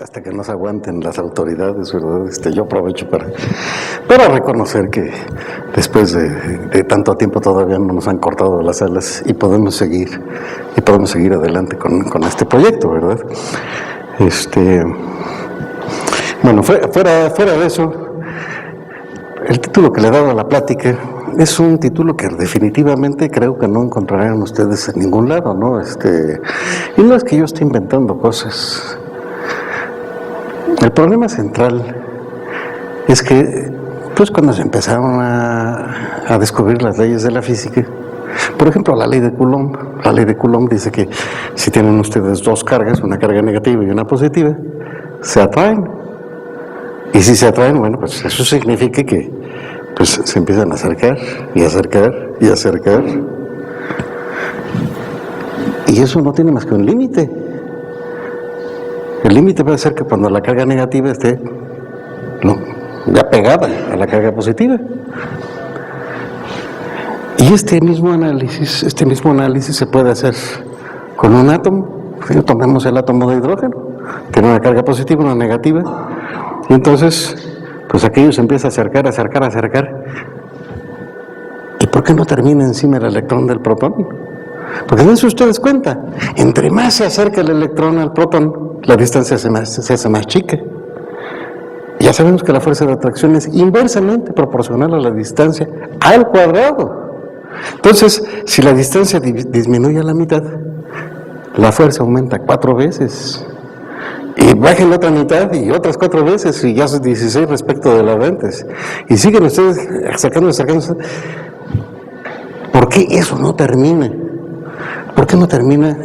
hasta que nos aguanten las autoridades, ¿verdad? Yo aprovecho para reconocer que después de tanto tiempo todavía no nos han cortado las alas y podemos seguir adelante con este proyecto, ¿verdad? Bueno, fuera de eso, el título que le he dado a la plática es un título que definitivamente creo que no encontrarán ustedes en ningún lado, ¿no? Y no es que yo esté inventando cosas. El problema central es que, pues cuando se empezaron a descubrir las leyes de la física, por ejemplo, la ley de Coulomb dice que si tienen ustedes dos cargas, una carga negativa y una positiva, se atraen. Y si se atraen, bueno, pues eso significa que pues se empiezan a acercar y acercar y acercar. Y eso no tiene más que un límite. El límite puede ser que cuando la carga negativa esté ya pegada a la carga positiva. Y este mismo análisis se puede hacer con un átomo. Tomemos el átomo de hidrógeno, tiene una carga positiva, una negativa, y entonces, pues aquello se empieza a acercar. ¿Y por qué no termina encima el electrón del protón? Porque dense ustedes cuenta, entre más se acerca el electrón al protón, la distancia se hace más chica. Ya sabemos que la fuerza de atracción es inversamente proporcional a la distancia al cuadrado. Entonces, si la distancia disminuye a la mitad, la fuerza aumenta 4 veces. Y bajen la otra mitad y otras 4 veces, y ya son 16 respecto de la de antes. Y siguen ustedes acercándose. ¿Por qué eso no termina? ¿Por qué no termina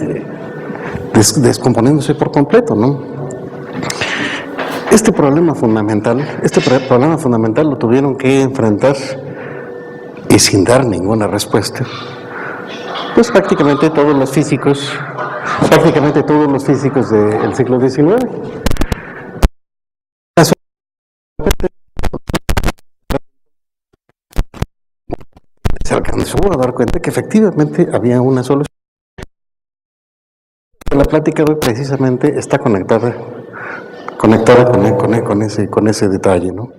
descomponiéndose por completo, no? Este problema fundamental lo tuvieron que enfrentar, y sin dar ninguna respuesta, pues prácticamente todos los físicos del siglo XIX. Se alcanzó a dar cuenta que efectivamente había una solución. La plática de hoy precisamente está conectada con ese detalle, ¿no?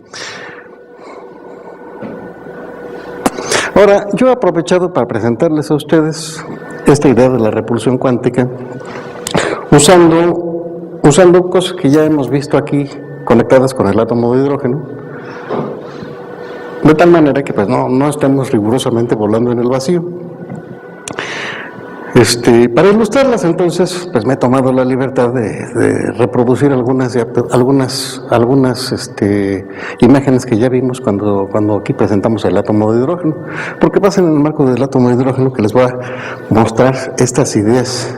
Ahora, yo he aprovechado para presentarles a ustedes esta idea de la repulsión cuántica usando cosas que ya hemos visto aquí conectadas con el átomo de hidrógeno, de tal manera que pues no estemos rigurosamente volando en el vacío. Para ilustrarlas entonces, pues me he tomado la libertad de reproducir algunas imágenes que ya vimos cuando aquí presentamos el átomo de hidrógeno, porque pasa en el marco del átomo de hidrógeno que les voy a mostrar estas ideas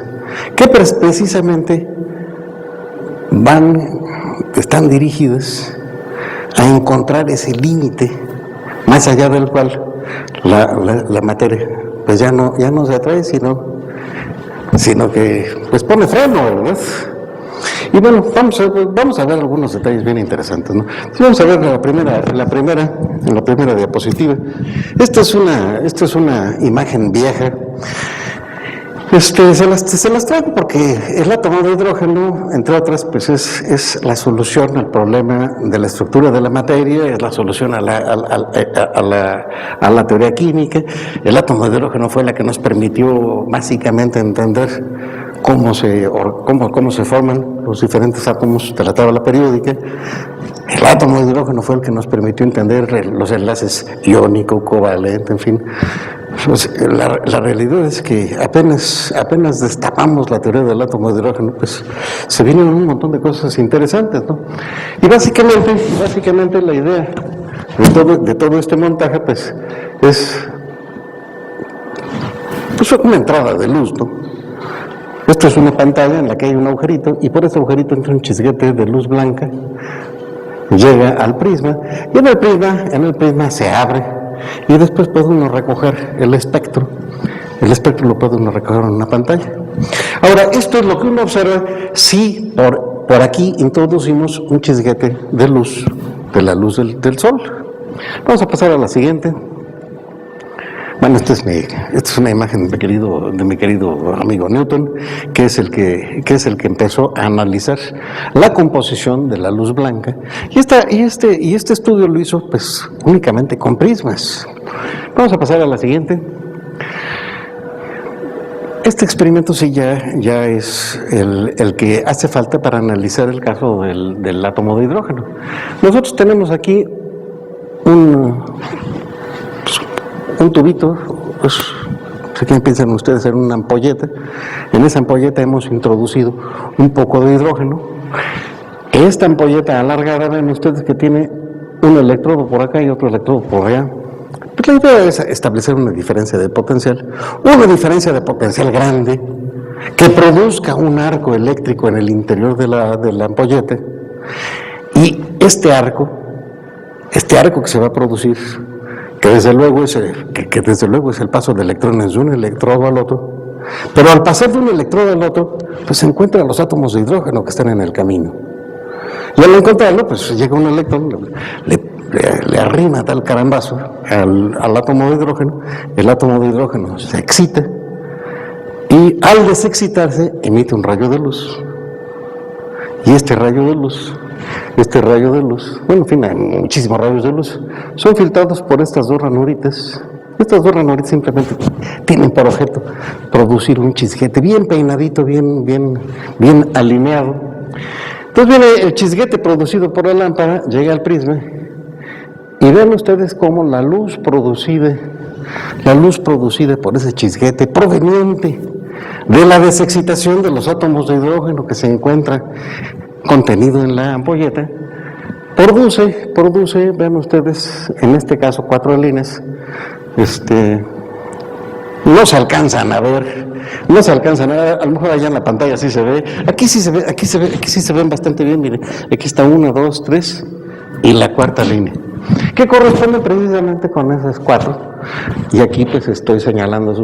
que precisamente están dirigidas a encontrar ese límite más allá del cual la materia pues ya no se atrae, sino que pues pone freno, ¿verdad? Y bueno, vamos a ver algunos detalles bien interesantes, ¿no? Vamos a ver la primera diapositiva. Esta es una imagen vieja. Se las traigo porque el átomo de hidrógeno, entre otras, pues es la solución al problema de la estructura de la materia, es la solución a la teoría química. El átomo de hidrógeno fue la que nos permitió básicamente entender cómo se forman los diferentes átomos de la tabla periódica. El átomo de hidrógeno fue el que nos permitió entender los enlaces iónico, covalente, en fin. Pues, la realidad es que apenas destapamos la teoría del átomo de hidrógeno, pues se vienen un montón de cosas interesantes, ¿no? Y básicamente la idea de todo este montaje, pues es una entrada de luz, ¿no? Esto es una pantalla en la que hay un agujerito, y por ese agujerito entra un chisguete de luz blanca, llega al prisma, y en el prisma se abre. Y después puede uno recoger el espectro. El espectro lo puede uno recoger en una pantalla. Ahora, esto es lo que uno observa si por aquí introducimos un chisguete de luz, de la luz del sol. Vamos a pasar a la siguiente. Bueno, esta es una imagen de mi querido amigo Newton, que es el que empezó a analizar la composición de la luz blanca. Y este estudio lo hizo pues únicamente con prismas. Vamos a pasar a la siguiente. Este experimento sí ya es el que hace falta para analizar el caso del átomo de hidrógeno. Nosotros tenemos aquí un tubito, pues, no sé qué piensan ustedes, en una ampolleta. En esa ampolleta hemos introducido un poco de hidrógeno. Esta ampolleta alargada, ven ustedes que tiene un electrodo por acá y otro electrodo por allá. Pues la idea es establecer una diferencia de potencial grande que produzca un arco eléctrico en el interior de la ampolleta, y este arco que se va a producir, que desde luego es el paso de electrones de un electrodo al otro, pero al pasar de un electrodo al otro, pues se encuentran los átomos de hidrógeno que están en el camino. Y al encontrarlo, pues llega un electrón, le arrima tal carambazo al átomo de hidrógeno, el átomo de hidrógeno se excita y al desexcitarse emite un rayo de luz. Y este rayo de luz, bueno, en fin, hay muchísimos rayos de luz, son filtrados por estas dos ranuritas. Estas dos ranuritas simplemente tienen por objeto producir un chisguete bien peinadito, bien alineado. Entonces viene el chisguete producido por la lámpara, llega al prisma, y ven ustedes cómo la luz producida por ese chisguete proveniente de la desexcitación de los átomos de hidrógeno que se encuentra contenido en la ampolleta, produce, vean ustedes, en este caso 4 líneas. No se alcanzan a ver, a lo mejor allá en la pantalla sí se ve, aquí sí se ven bastante bien, miren, aquí está 1, 2, 3 y la cuarta línea, que corresponde precisamente con esas 4, y aquí pues estoy señalándole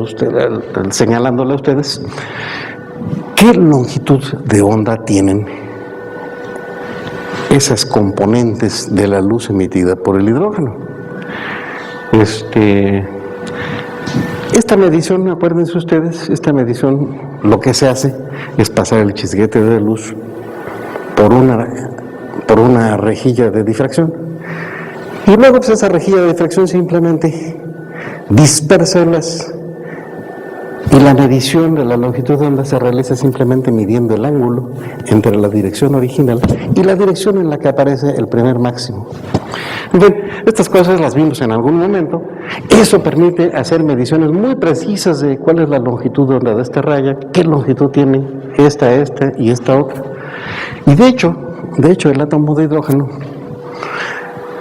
a ustedes qué longitud de onda tienen esas componentes de la luz emitida por el hidrógeno. Esta medición, acuérdense ustedes, lo que se hace es pasar el chisguete de luz por una rejilla de difracción, y luego pues esa rejilla de difracción simplemente dispersa y la medición de la longitud de onda se realiza simplemente midiendo el ángulo entre la dirección original y la dirección en la que aparece el primer máximo. Bien, estas cosas las vimos en algún momento. Eso permite hacer mediciones muy precisas de cuál es la longitud de onda de esta raya, qué longitud tiene esta y esta otra. Y de hecho el átomo de hidrógeno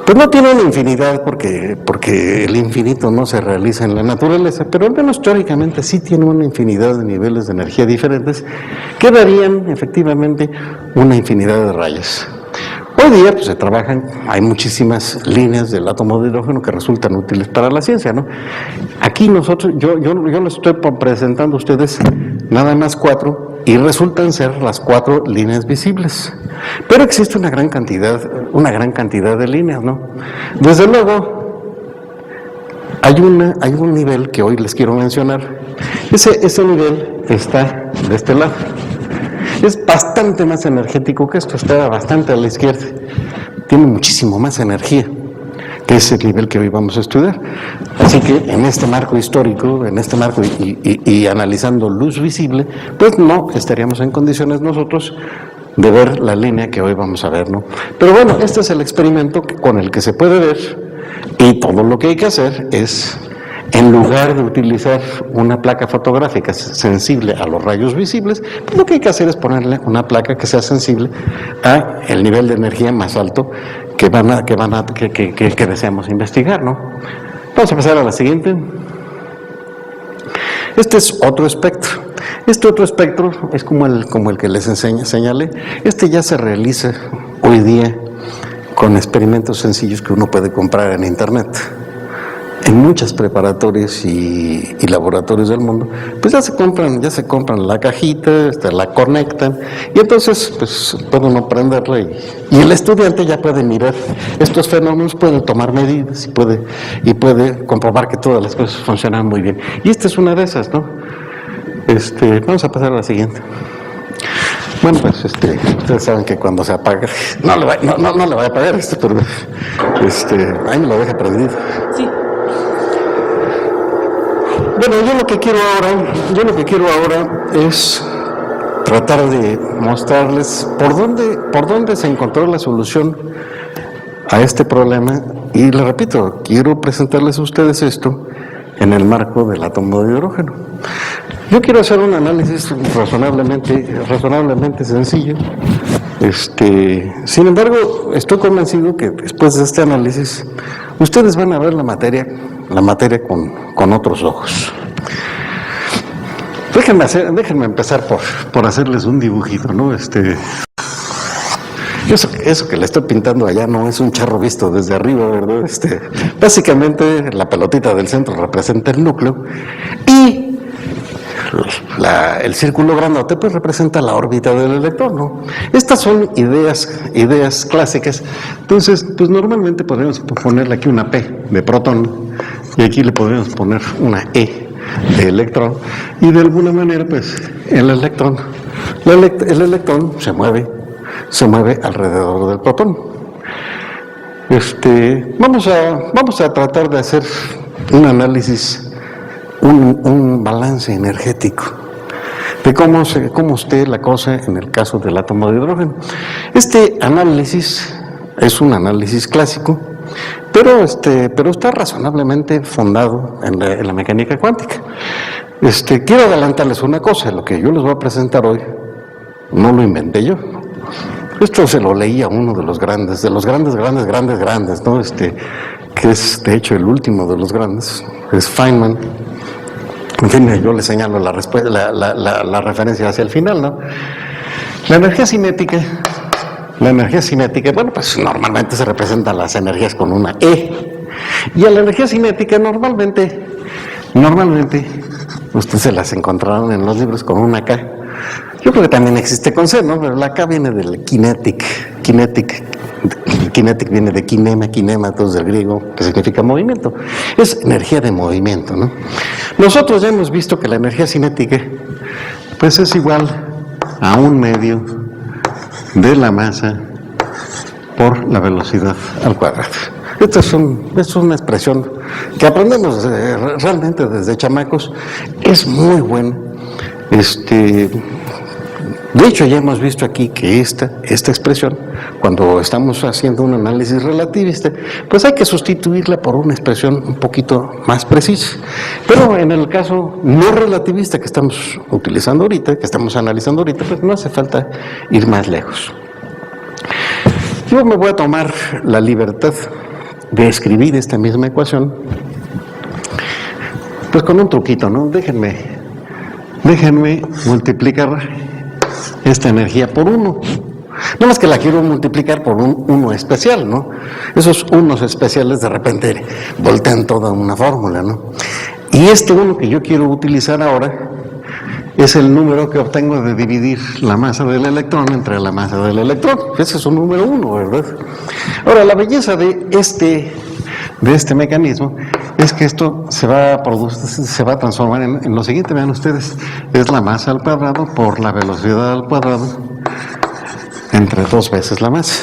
pues no tiene una infinidad, porque el infinito no se realiza en la naturaleza, pero al menos teóricamente sí tiene una infinidad de niveles de energía diferentes que darían efectivamente una infinidad de rayas. Hoy día pues se trabajan, hay muchísimas líneas del átomo de hidrógeno que resultan útiles para la ciencia, ¿no? Aquí nosotros, yo les estoy presentando a ustedes nada más 4 y resultan ser las 4 líneas visibles. Pero existe una gran cantidad de líneas, ¿no? Desde luego, hay un nivel que hoy les quiero mencionar. Ese nivel está de este lado. Es bastante más energético que esto, está bastante a la izquierda. Tiene muchísimo más energía que ese nivel que hoy vamos a estudiar. Así que en este marco histórico, y analizando luz visible, pues no estaríamos en condiciones nosotros de ver la línea que hoy vamos a ver, ¿no? Pero bueno, este es el experimento con el que se puede ver, y todo lo que hay que hacer es, en lugar de utilizar una placa fotográfica sensible a los rayos visibles, pues lo que hay que hacer es ponerle una placa que sea sensible a el nivel de energía más alto que deseamos investigar, ¿no? Vamos a pasar a la siguiente. Este es otro espectro. Este otro espectro es como el que les señalé. Este ya se realiza hoy día con experimentos sencillos que uno puede comprar en internet. en muchas preparatorias y laboratorios del mundo, pues ya se compran la cajita, la conectan, y entonces pues puede uno prenderla y el estudiante ya puede mirar estos fenómenos, puede tomar medidas y puede comprobar que todas las cosas funcionan muy bien. Y esta es una de esas, ¿no? Vamos a pasar a la siguiente. Bueno, pues ustedes saben que cuando se apaga, no le va a apagar pero ahí me lo deja prendido. Sí. Bueno, yo lo que quiero ahora es tratar de mostrarles por dónde se encontró la solución a este problema, y les repito, quiero presentarles a ustedes esto en el marco del átomo de hidrógeno. Yo quiero hacer un análisis razonablemente sencillo. Sin embargo, estoy convencido que después de este análisis, ustedes van a ver la materia con otros ojos. Déjenme empezar por hacerles un dibujito, ¿no? Eso que le estoy pintando allá no es un charro visto desde arriba, ¿verdad? Básicamente la pelotita del centro representa el núcleo y el círculo grandote pues representa la órbita del electrón, ¿no? Estas son ideas clásicas. Entonces, pues normalmente podríamos ponerle aquí una P de protón y aquí le podríamos poner una E de electrón, y de alguna manera pues el electrón se mueve alrededor del protón. Vamos a tratar de hacer un análisis, un balance energético de cómo esté la cosa en el caso del átomo de hidrógeno. Este análisis es un análisis clásico, pero está razonablemente fundado en la mecánica cuántica. Quiero adelantarles una cosa: lo que yo les voy a presentar hoy no lo inventé yo. Esto se lo leí a uno de los grandes, ¿no? Que es de hecho el último de los grandes, es Feynman. En fin, yo le señalo la referencia hacia el final, ¿no? La energía cinética, bueno, pues normalmente se representan las energías con una E. Y a la energía cinética normalmente, ustedes se las encontraron en los libros con una K. Yo creo que también existe con C, ¿no? Pero la K viene del kinetic. Kinetic viene de kinema, entonces del griego, que significa movimiento. Es energía de movimiento, ¿no? Nosotros ya hemos visto que la energía cinética pues es igual a 1/2 de la masa por la velocidad al cuadrado. Esta es una expresión que aprendemos realmente desde chamacos. Es muy buena. De hecho, ya hemos visto aquí que esta expresión, cuando estamos haciendo un análisis relativista, pues hay que sustituirla por una expresión un poquito más precisa. Pero en el caso no relativista que estamos utilizando ahorita, que estamos analizando ahorita, pues no hace falta ir más lejos. Yo me voy a tomar la libertad de escribir esta misma ecuación, pues con un truquito, ¿no? Déjenme multiplicar esta energía por 1. Nada más que la quiero multiplicar por un 1 especial, ¿no? Esos unos especiales de repente voltean toda una fórmula, ¿no? Y este 1 que yo quiero utilizar ahora es el número que obtengo de dividir la masa del electrón entre la masa del electrón. Ese es un número 1, ¿verdad? Ahora, la belleza de este mecanismo es que esto se va a transformar en lo siguiente. Vean ustedes, es la masa al cuadrado por la velocidad al cuadrado entre 2 veces la masa.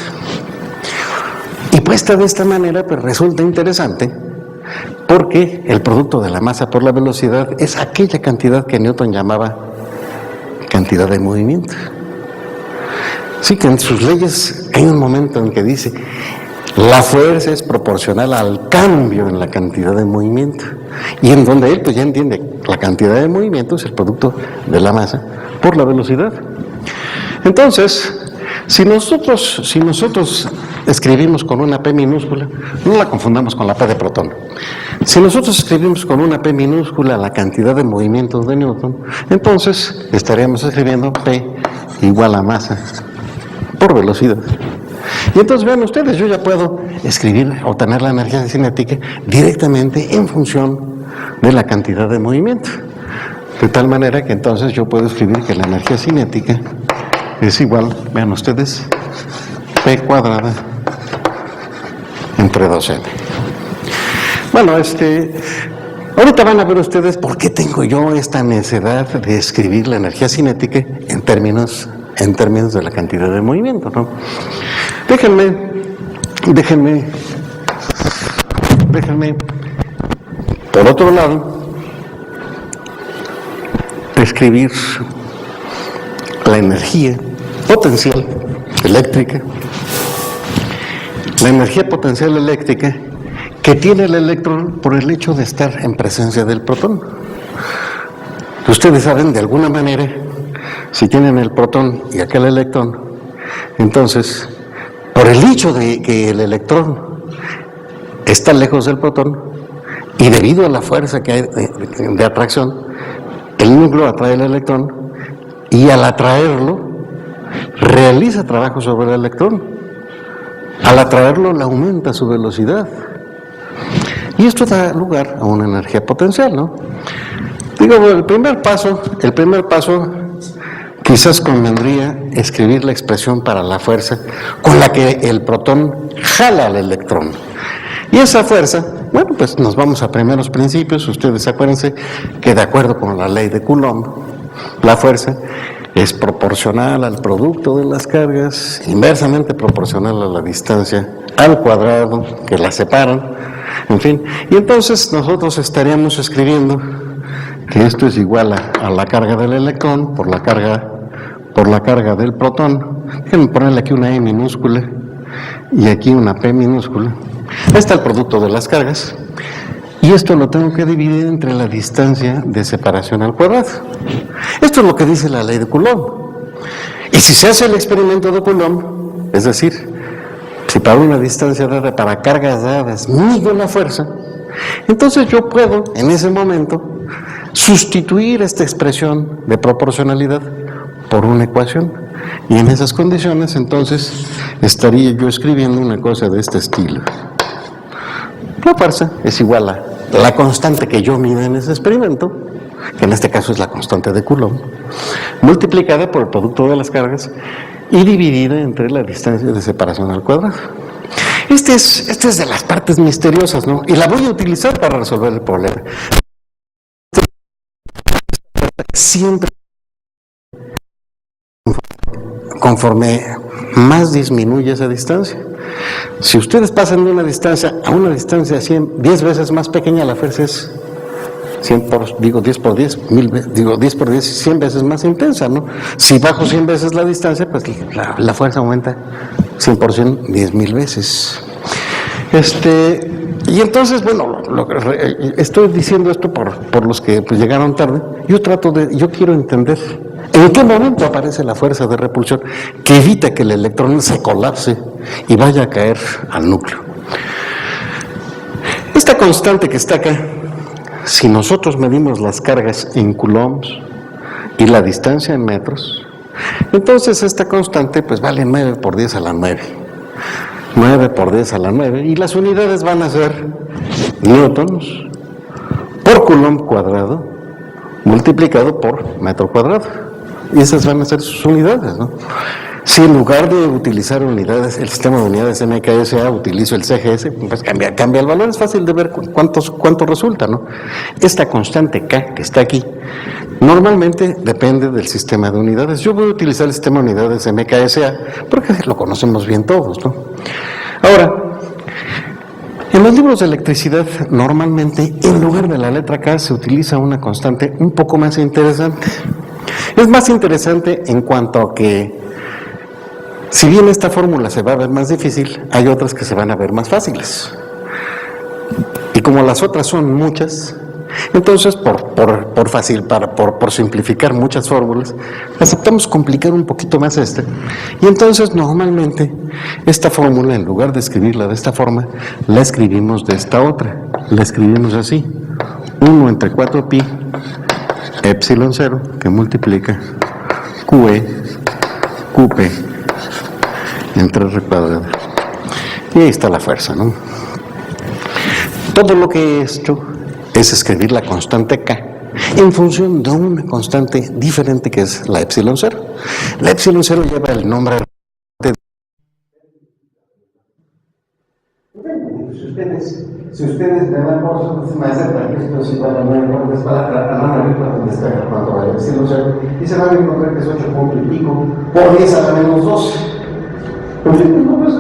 Y puesta de esta manera, pues resulta interesante, porque el producto de la masa por la velocidad es aquella cantidad que Newton llamaba cantidad de movimiento. Sí, que en sus leyes hay un momento en que dice: la fuerza es proporcional al cambio en la cantidad de movimiento. Y en donde él pues ya entiende la cantidad de movimiento es el producto de la masa por la velocidad. Entonces, si nosotros escribimos con una P minúscula, no la confundamos con la P de protón. Si nosotros escribimos con una P minúscula la cantidad de movimientos de Newton, entonces estaríamos escribiendo P igual a masa por velocidad. Y entonces vean ustedes, yo ya puedo escribir, obtener la energía cinética directamente en función de la cantidad de movimiento. De tal manera que entonces yo puedo escribir que la energía cinética es igual, vean ustedes, P cuadrada entre 2N. Bueno, ahorita van a ver ustedes por qué tengo yo esta necesidad de escribir la energía cinética en términos de la cantidad de movimiento, ¿no? Déjenme, por otro lado, describir la energía potencial eléctrica, la energía potencial eléctrica que tiene el electrón por el hecho de estar en presencia del protón. Ustedes saben, de alguna manera, si tienen el protón y aquel electrón, entonces, por el hecho de que el electrón está lejos del protón y debido a la fuerza que hay de atracción, el núcleo atrae el electrón y al atraerlo realiza trabajo sobre el electrón. Al atraerlo le aumenta su velocidad. Y esto da lugar a una energía potencial, ¿no? Digo, el primer paso, quizás convendría escribir la expresión para la fuerza con la que el protón jala al electrón. Y esa fuerza, bueno, pues nos vamos a primeros principios. Ustedes acuérdense que de acuerdo con la ley de Coulomb, la fuerza es proporcional al producto de las cargas, inversamente proporcional a la distancia al cuadrado que las separan, en fin. Y entonces nosotros estaríamos escribiendo que esto es igual a la carga del electrón por la carga del protón. Déjenme ponerle aquí una E minúscula y aquí una P minúscula. Ahí está el producto de las cargas. Y esto lo tengo que dividir entre la distancia de separación al cuadrado. Esto es lo que dice la ley de Coulomb. Y si se hace el experimento de Coulomb, es decir, si para una distancia dada, para cargas dadas, mido la fuerza, entonces yo puedo, en ese momento, sustituir esta expresión de proporcionalidad por una ecuación. Y en esas condiciones, entonces, estaría yo escribiendo una cosa de este estilo. La fuerza es igual a la constante que yo mido en ese experimento, que en este caso es la constante de Coulomb, multiplicada por el producto de las cargas y dividida entre la distancia de separación al cuadrado. Esta es de las partes misteriosas, ¿no? Y la voy a utilizar para resolver el problema. Siempre, conforme más disminuye esa distancia. Si ustedes pasan de una distancia a una distancia 10 veces más pequeña, la fuerza es 10 por 10, 10 por 10, 100 veces más intensa, ¿no? Si bajo 100 veces la distancia, pues la fuerza aumenta 100%, 10,000 veces. Y entonces, bueno, estoy diciendo esto por los que pues, llegaron tarde. Yo quiero entender en qué momento aparece la fuerza de repulsión que evita que el electrón se colapse y vaya a caer al núcleo. Esta constante que está acá, si nosotros medimos las cargas en coulombs y la distancia en metros, entonces esta constante pues vale 9 por 10 a la 9. 9 por 10 a la 9, y las unidades van a ser newtons por coulomb cuadrado multiplicado por metro cuadrado. Y esas van a ser sus unidades, ¿no? Si en lugar de utilizar unidades, el sistema de unidades MKSA, utilizo el CGS, pues cambia el valor, es fácil de ver cuánto resulta, ¿no? Esta constante K que está aquí, normalmente depende del sistema de unidades. Yo voy a utilizar el sistema de unidades MKSA, porque lo conocemos bien todos, ¿no? Ahora, en los libros de electricidad, normalmente, en lugar de la letra K, se utiliza una constante un poco más interesante. Es más interesante en cuanto a que, si bien esta fórmula se va a ver más difícil, hay otras que se van a ver más fáciles. Y como las otras son muchas, entonces por simplificar muchas fórmulas, aceptamos complicar un poquito más esta. Y entonces normalmente esta fórmula, en lugar de escribirla de esta forma, la escribimos de esta otra. La escribimos así: 1 entre 4pi epsilon 0 que multiplica QE QP entre R cuadrado. Y ahí está la fuerza, ¿no? Todo lo que he hecho es escribir la constante K en función de una constante diferente que es la epsilon cero. La epsilon cero lleva el nombre de... Si ustedes me dan por eso, me aceptan que esto es igual a 9 cuando cuando va el epsilon cero, y se van a encontrar que es 8 punto y pico por 10 a la menos 12. Pues no, pues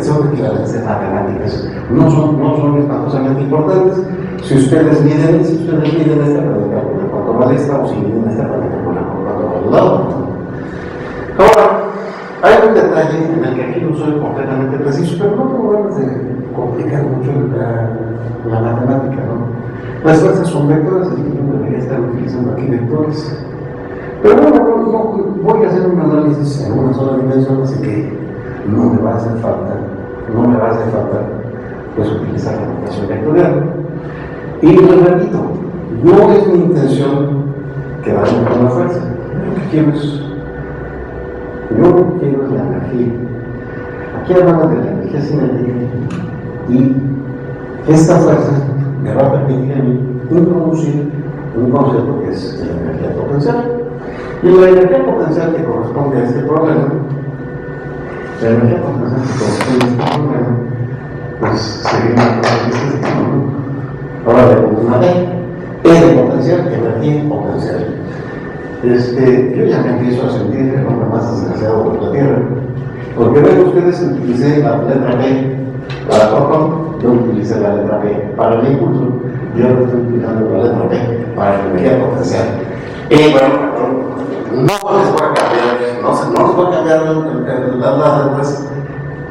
son equivalencias matemáticas, no son espantosamente importantes. Si ustedes miden esta, pueden calcular cuánto vale esta, o si miden esta, pueden calcular cuánto vale la otra. Ahora, hay un detalle en el que aquí no soy completamente preciso, pero no tengo ganas de complicar mucho la matemática, ¿no? Las fuerzas son vectores, así que yo debería estar utilizando aquí vectores. Pero bueno, no, voy a hacer un análisis en una sola dimensión, así que no me va a hacer falta, pues utilizar la notación vectorial. Y les repito, no es mi intención quedarme con la fuerza. Lo que quiero es la energía. Aquí hablamos de la energía cinética y esta fuerza me va a permitir a mí introducir un concepto que es la energía potencial. Y la energía potencial que corresponde a este problema, pues sería una cosa de este tipo, ¿no? Ahora le pongo una D, de potencial, energía potencial. Yo ya me empiezo a sentir el hombre más desgraciado de la Tierra, porque ven ustedes, utilicé la letra B para protón, yo utilicé la letra B para el impulso, yo estoy utilizando la letra B para la energía potencial. Bueno, no les voy a cambiar, no les voy a cambiar las letras.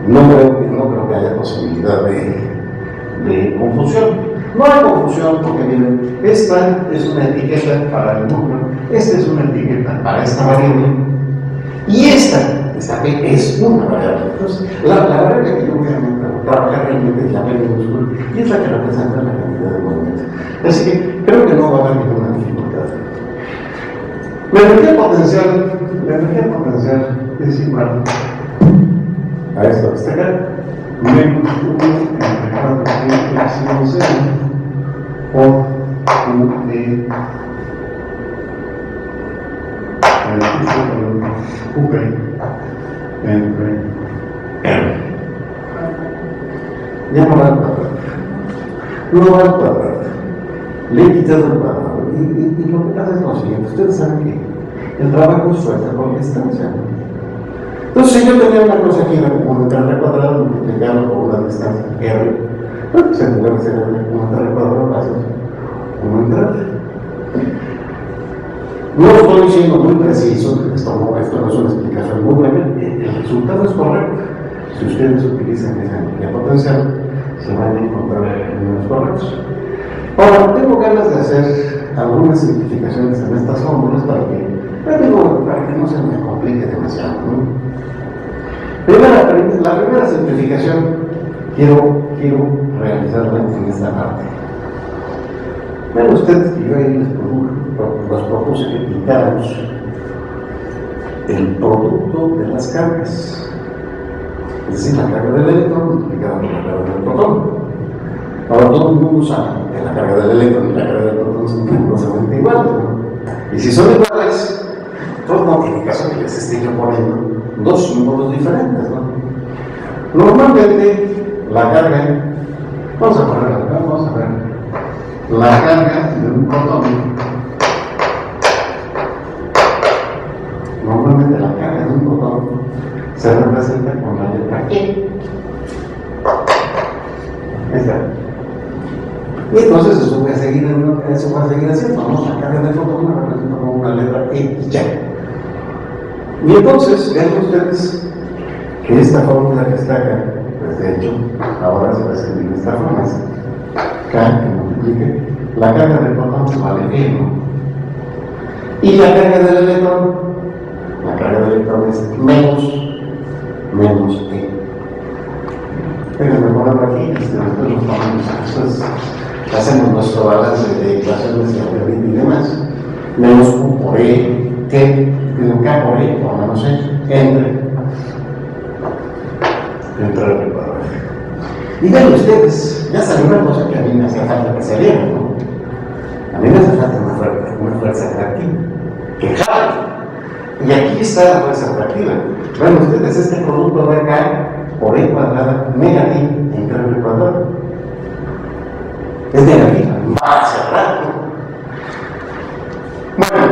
No creo que haya posibilidad de confusión. No hay confusión porque miren, esta es una etiqueta para el número, esta es una etiqueta para esta variable, y esta P es una variable. Entonces, la variable que yo voy a trabajar realmente es la P minúscula, y es la que representa la cantidad de movimiento. Así que creo que no va a haber ninguna dificultad. La energía potencial es igual a esto que está acá, menos 1 entre 4 epsilon 0 por U de UP entre R. Ya no va al cuadrado. No va al cuadrado. Le he quitado el cuadrado. Y lo que pasa es lo siguiente. Ustedes saben que el trabajo es fuerza por distancia, ¿no? Entonces, si yo tenía una cosa aquí, como entre R cuadrado, multiplicarlo por una distancia R, pues en lugar de ser como entre R cuadrado, va a ser 1 entre R. No estoy siendo muy preciso, esto no es una explicación muy breve, el resultado es correcto. Si ustedes utilizan esa energía potencial, se van a encontrar números correctos. Ahora, tengo ganas de hacer algunas simplificaciones en estas fórmulas para que no se me complique demasiado, ¿no? La primera simplificación quiero realizarla en esta parte. Vean ustedes que yo ahí les propuse que quitáramos el producto de las cargas, es decir, la carga del electrón multiplicada por la carga del protón. Ahora todo el mundo sabe que la carga del electrón y la carga del protón son rigurosamente iguales, ¿no? Y si son iguales, pues no tiene caso que les esté yo poniendo dos símbolos diferentes, ¿no? Normalmente la carga, vamos a ver, la carga de un protón, normalmente la carga de un protón se representa con la letra E. Ahí está. Y entonces eso va a seguir haciendo, ¿no? La carga del protón la representa con una letra E y ya. Y entonces, vean ustedes que esta fórmula que está acá, pues de hecho, ahora se va a escribir de esta forma, es K que multiplique la carga del protón vale E, ¿no? Y la carga del electrón es menos E. Déjenme ponerlo aquí, después lo tomamos, hacemos nuestro balance de ecuaciones y demás, menos Q por E, K por E, o menos E, entre R cuadrado. Y ven ustedes, ya salió una cosa que a mí me hacía falta que saliera, ¿no? A mí me hace falta una fuerza atractiva, que jale. Y aquí está la fuerza atractiva. Ven ustedes, este producto de acá, por E cuadrada, negativo, entre el cuadrado. Es negativa, va a cerrar. Bueno,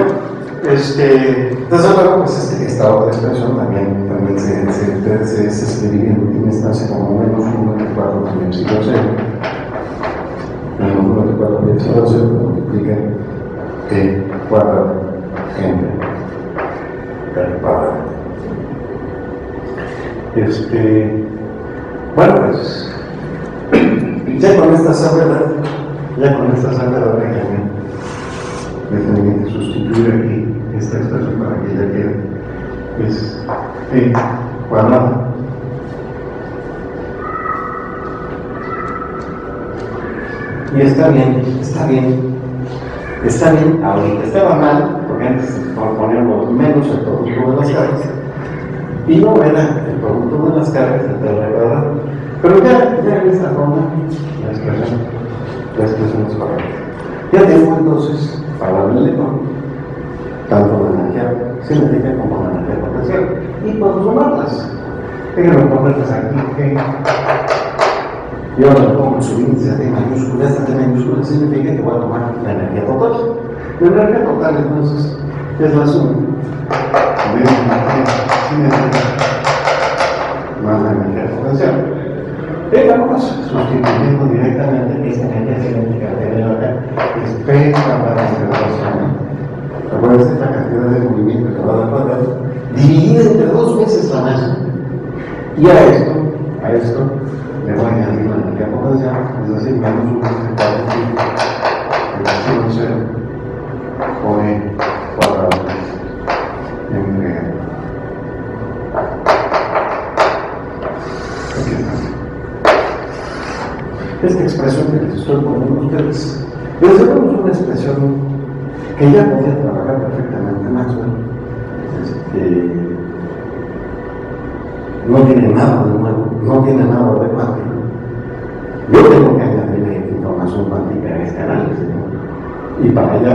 desde luego, pues esta otra expresión también se escribiría en última instancia como menos 1 entre 4 pi epsilon 0. Menos 1 entre 4 pi epsilon 0 multiplica t cuadrado entre r cuadrado. Bueno, pues ya con esta salvedad, déjenme sustituir aquí esta expresión para que ya quede, es t cuadrado y está bien ahorita. Estaba mal porque antes poníamos menos el producto de las cargas y no era el producto de las cargas de r cuadrado, pero ya en esta forma la expresión es correcta. Ya tengo entonces para el electrón tanto la energía cinética como la energía potencial y puedo sumarlas. Déjenme ponerlas aquí, y ahora le pongo su índice T mayúscula. Esta T mayúscula significa que voy a tomar la energía total. La energía total entonces es la suma de la energía cinética más la energía potencial. Vamos sustituyendo directamente esta energía cinética que tengo acá, es P cambiada entre 2. Acuérdense la cantidad de movimiento que va a dar cuadrado, dividida entre 2 veces la masa. Y a esto le voy a añadir la energía potencial, es decir, menos 1 entre 4 pi epsilon 0 por E cuadrado entre R. Aquí está. Esta expresión que les estoy poniendo a ustedes, desde luego es una expresión que ya podía trabajar perfectamente Maxwell. No tiene nada de nuevo, no tiene nada de cuántico. Yo tengo que añadir información cuántica a este análisis, ¿no? Y para allá,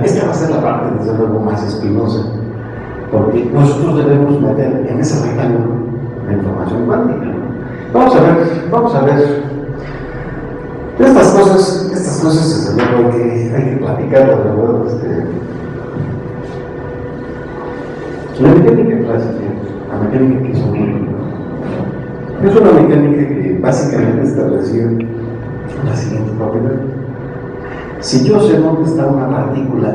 esta va a ser la parte, desde luego, más espinosa, porque nosotros debemos meter en ese rectángulo la información cuántica, ¿no? Vamos a ver. Estas cosas, desde luego, hay que platicarlas, ¿verdad? La mecánica clásica, la mecánica que es una mecánica que básicamente establecía la siguiente propiedad. Si yo sé dónde está una partícula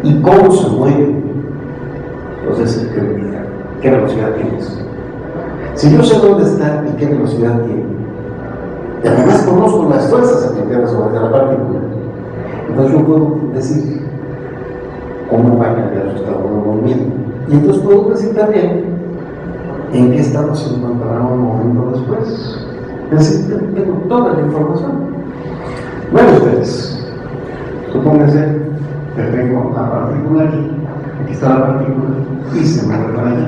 y cómo se mueve, entonces, ¿qué velocidad tienes? Si yo sé dónde está y qué velocidad tiene, y además conozco las fuerzas aplicadas sobre la partícula, entonces yo puedo decir cómo va a cambiar su estado de movimiento. Y entonces puedo decir también en qué estado se encontrará un momento después. Es decir, tengo toda la información. Bueno, ustedes, supónganse que tengo la partícula aquí está la partícula y se mueve para allá.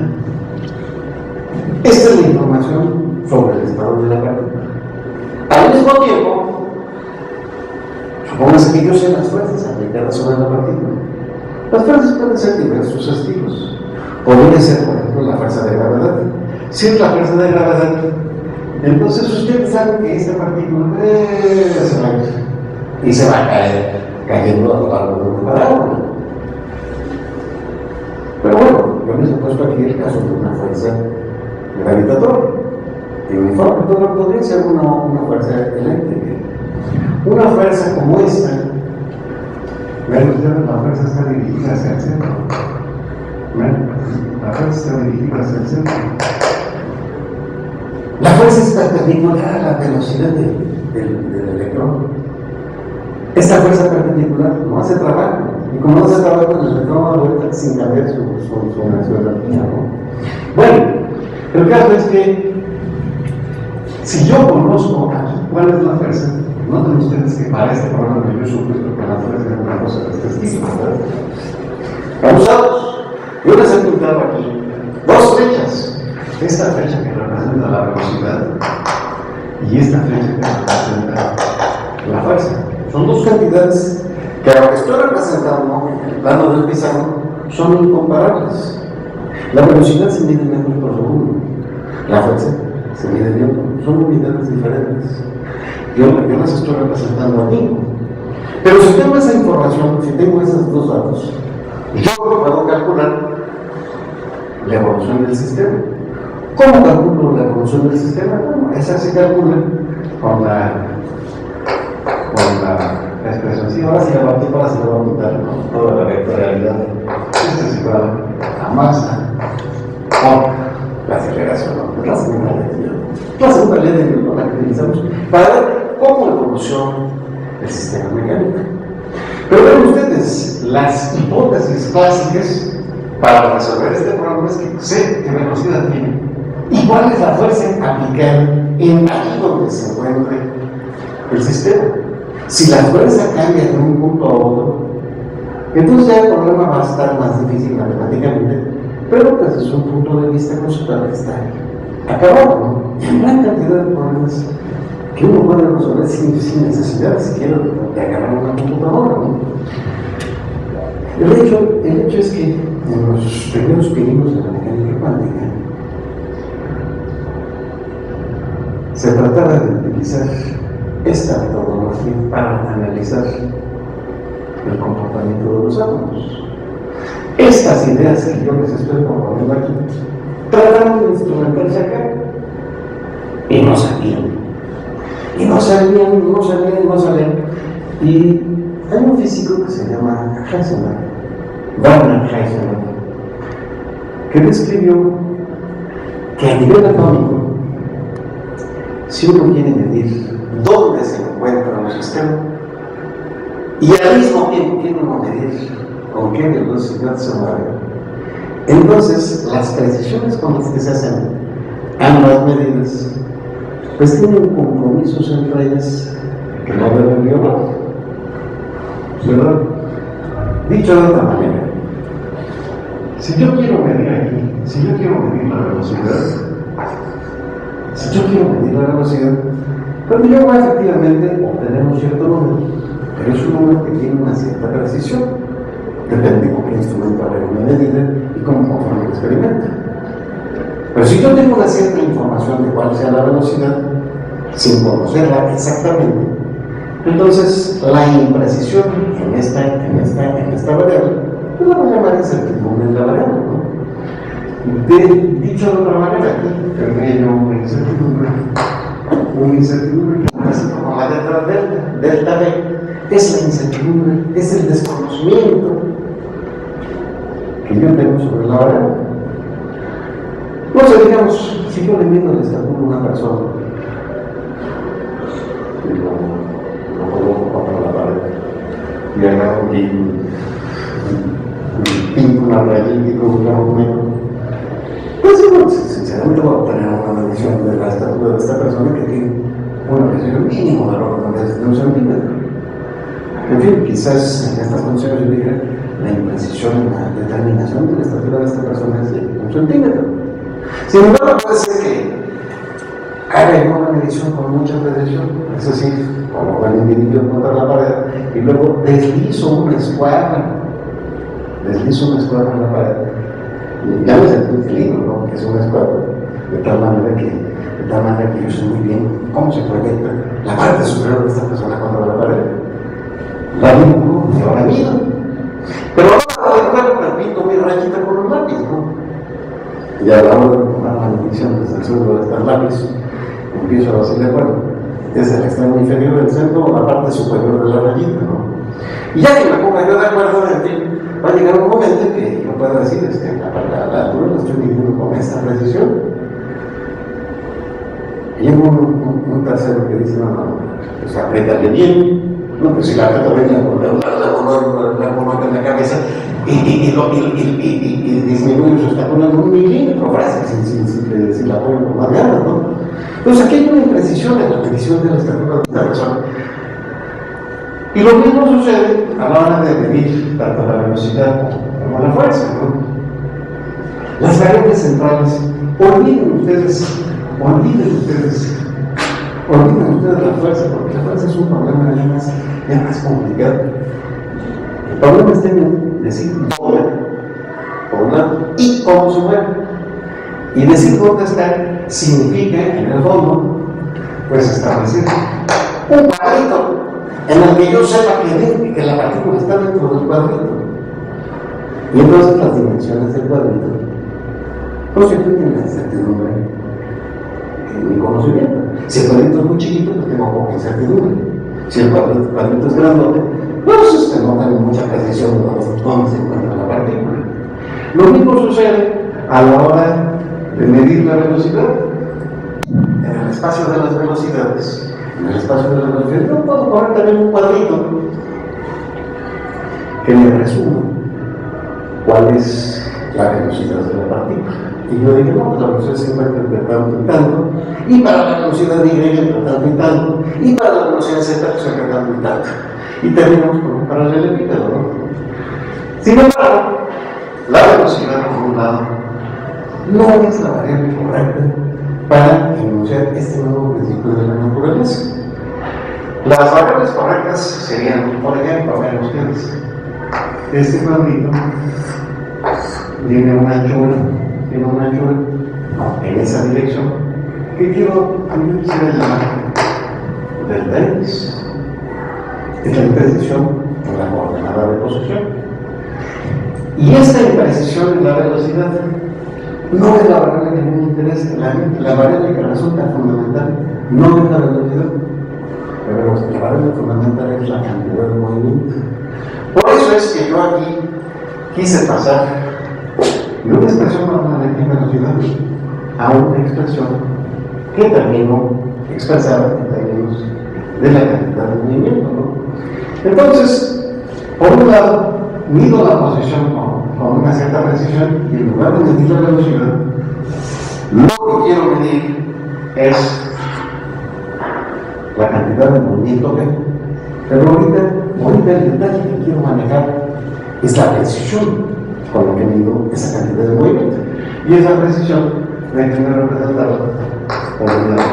Esta es la información sobre el estado de la partícula. Al mismo tiempo, supónganse que yo sé las fuerzas aplicadas sobre la partícula. Las fuerzas pueden ser diversos estilos. Podría ser, por ejemplo, la fuerza de gravedad. Si es la fuerza de gravedad, entonces ustedes saben que esta partícula se va a ir y se va a caer, cayendo a lo largo de una parábola. Pero bueno, yo les he puesto aquí el caso de una fuerza gravitatoria y uniforme, pero podría ser una fuerza eléctrica. Una fuerza como esta, vean ustedes, la fuerza está dirigida hacia el centro. La fuerza está dirigida hacia el centro. La fuerza es perpendicular a la velocidad del electrón. Esta fuerza perpendicular no hace trabajo. Y como no hace trabajo, el electrón va a vuelta sin cambiar su energía, ¿no? Bueno, el caso es que si yo conozco cuál es la fuerza, noten ustedes que para este programa yo he supuesto que la fuerza es una cosa de este estilo, ¿verdad? Abusados. Yo les he pintado aquí 2 fechas. Esta fecha que representa la velocidad y esta flecha que representa la fuerza. Son dos cantidades que, aunque estoy representando en el plano del pizarro, son incomparables. La velocidad se mide en metros por segundo, la fuerza se mide en newton, son unidades diferentes. Yo las estoy representando aquí. Pero si tengo esa información, si tengo esos dos datos, yo puedo calcular la evolución del sistema. ¿Cómo calculo la evolución del sistema? Bueno, esa se calcula con la expresión. Sí, ahora se le va a quitar, ¿no? Toda la vectorialidad. Esto es igual a masa por la aceleración, ¿no? Es la segunda ley de Newton. La segunda ley de Newton la que utilizamos para ver cómo evoluciona el sistema mecánico. Pero vean ustedes, las hipótesis clásicas para resolver este problema es que sé qué velocidad tiene y cuál es la fuerza aplicada en ahí donde se encuentre el sistema. Si la fuerza cambia de un punto a otro, entonces ya el problema va a estar más difícil matemáticamente, pero pues desde un punto de vista conceptual está acabado, ¿no? Hay una cantidad de problemas que uno puede resolver sin necesidad siquiera de agarrar una computadora, ¿no? El hecho es que en los primeros pininos de la mecánica cuántica se trataba de utilizar esta metodología para analizar el comportamiento de los átomos. Estas ideas que yo les estoy proponiendo aquí trataron de instrumentarse acá y no sabían. Y no salían. Y hay un físico que se llama Heisenberg, Werner Heisenberg, que describió que a nivel atómico, si uno quiere medir dónde se encuentra el sistema, y al mismo tiempo quiere uno medir con qué velocidad se mueve, entonces las precisiones con las que se hacen ambas medidas pues tienen compromisos entre ellas que no deben violar, ¿verdad? Dicho de otra manera, si yo quiero medir aquí, si yo quiero medir la velocidad, pero yo efectivamente obtenemos cierto número, pero es un número que tiene una cierta precisión, depende con qué instrumento haga una medida y cómo conforme el experimento. Pero si yo tengo una cierta información de cuál sea la velocidad, sin conocerla exactamente, entonces la imprecisión en esta variable, pues la voy a llamar incertidumbre en la variable, ¿no? Dicho de otra manera, aquí tendría yo una incertidumbre así como la letra delta B, es la incertidumbre, es el desconocimiento que yo tengo sobre la variable. No sé, digamos, si yo le mido el estatura a una persona y lo coloco contra la pared y agarro y pinto una rayita y con un argumento, pues bueno, sinceramente voy a obtener una medición de la estatura de esta persona que tiene una presión mínimo de de un centímetro. En fin, quizás en estas condiciones yo diga la imprecisión en la determinación de la estatura de esta persona es de un centímetro. Sin embargo, puede ser que haga una medición con mucha precisión, es decir, como el individuo contra la pared, y luego deslizo una escuadra en la pared. Ya me sentí un peligro, ¿no? Que es una escuadra, de tal manera que yo sé muy bien cómo se proyecta la parte superior de esta persona contra la pared. La dibujo y ahora mido. Pero ahora repito mi rayita con un lápiz, ¿no? Y a la hora de tomar la medición desde el suelo de este lápiz, empiezo a hacerle bueno, desde el extremo inferior del centro a la parte superior de la rayita, ¿no? Y ya que me ponga yo de acuerdo, en fin, va a llegar un momento en que yo pueda decir, la altura la estoy midiendo con esta precisión. Y llega un tercero que dice, no, pues apriétale bien. No, pues si la aprieta bien, la coloca en la cabeza y disminuye su estatura en 1 milímetro, si la ponen con más ganas, ¿no? Entonces aquí hay una imprecisión en la medición de la estatura de esta persona. Y lo mismo sucede a la hora de medir tanto la velocidad como la fuerza, ¿no? Las variables centrales, olviden ustedes olviden ustedes la fuerza, porque la fuerza es un problema ya más complicado. El problema está en decir dónde, por un lado, y cómo se mueve. Y decir dónde está significa, en el fondo, pues establecer un cuadrito en el que yo sepa que la partícula está dentro del cuadrito. Y entonces las dimensiones del cuadrito constituyen la incertidumbre en mi conocimiento. Si el cuadrito es muy chiquito, pues tengo poca incertidumbre. Si el cuadrito es grandote, pues no tengo mucha precisión de dónde se encuentra la partícula. Lo mismo sucede a la hora de medir la velocidad. En el espacio de las velocidades, yo puedo poner también un cuadrito que me resuma cuál es la velocidad de la partícula. Y yo digo, no, pues la velocidad se encuentra entre tanto y tanto, y para la velocidad Y entre tanto y tanto, y para la velocidad Z pues entre tanto y tanto. Y terminamos con un paralelepípedo, ¿no? Sin embargo, la velocidad, por un lado, no es la variable correcta para enunciar este nuevo principio de la naturaleza. Las variables correctas serían, por ejemplo, vean ustedes, este cuadrito tiene una anchura, en esa dirección, que yo quisiera llamar delta X. Es la imprecisión en la coordenada de posición. Y esta imprecisión en la velocidad no es la variable que me interesa, la variable que resulta fundamental no es la velocidad, pero la variable fundamental es la cantidad de movimiento. Por eso es que yo aquí quise pasar de una expresión normal de velocidad a una expresión que termino expresada en términos de la cantidad de movimiento, ¿no? Entonces, por un lado, mido la posición con una cierta precisión y en lugar de medir la velocidad, lo que quiero medir es la cantidad de movimiento que. Pero ahorita el detalle que quiero manejar es la precisión con la que mido esa cantidad de movimiento. Y esa precisión déjenme representarla por una línea.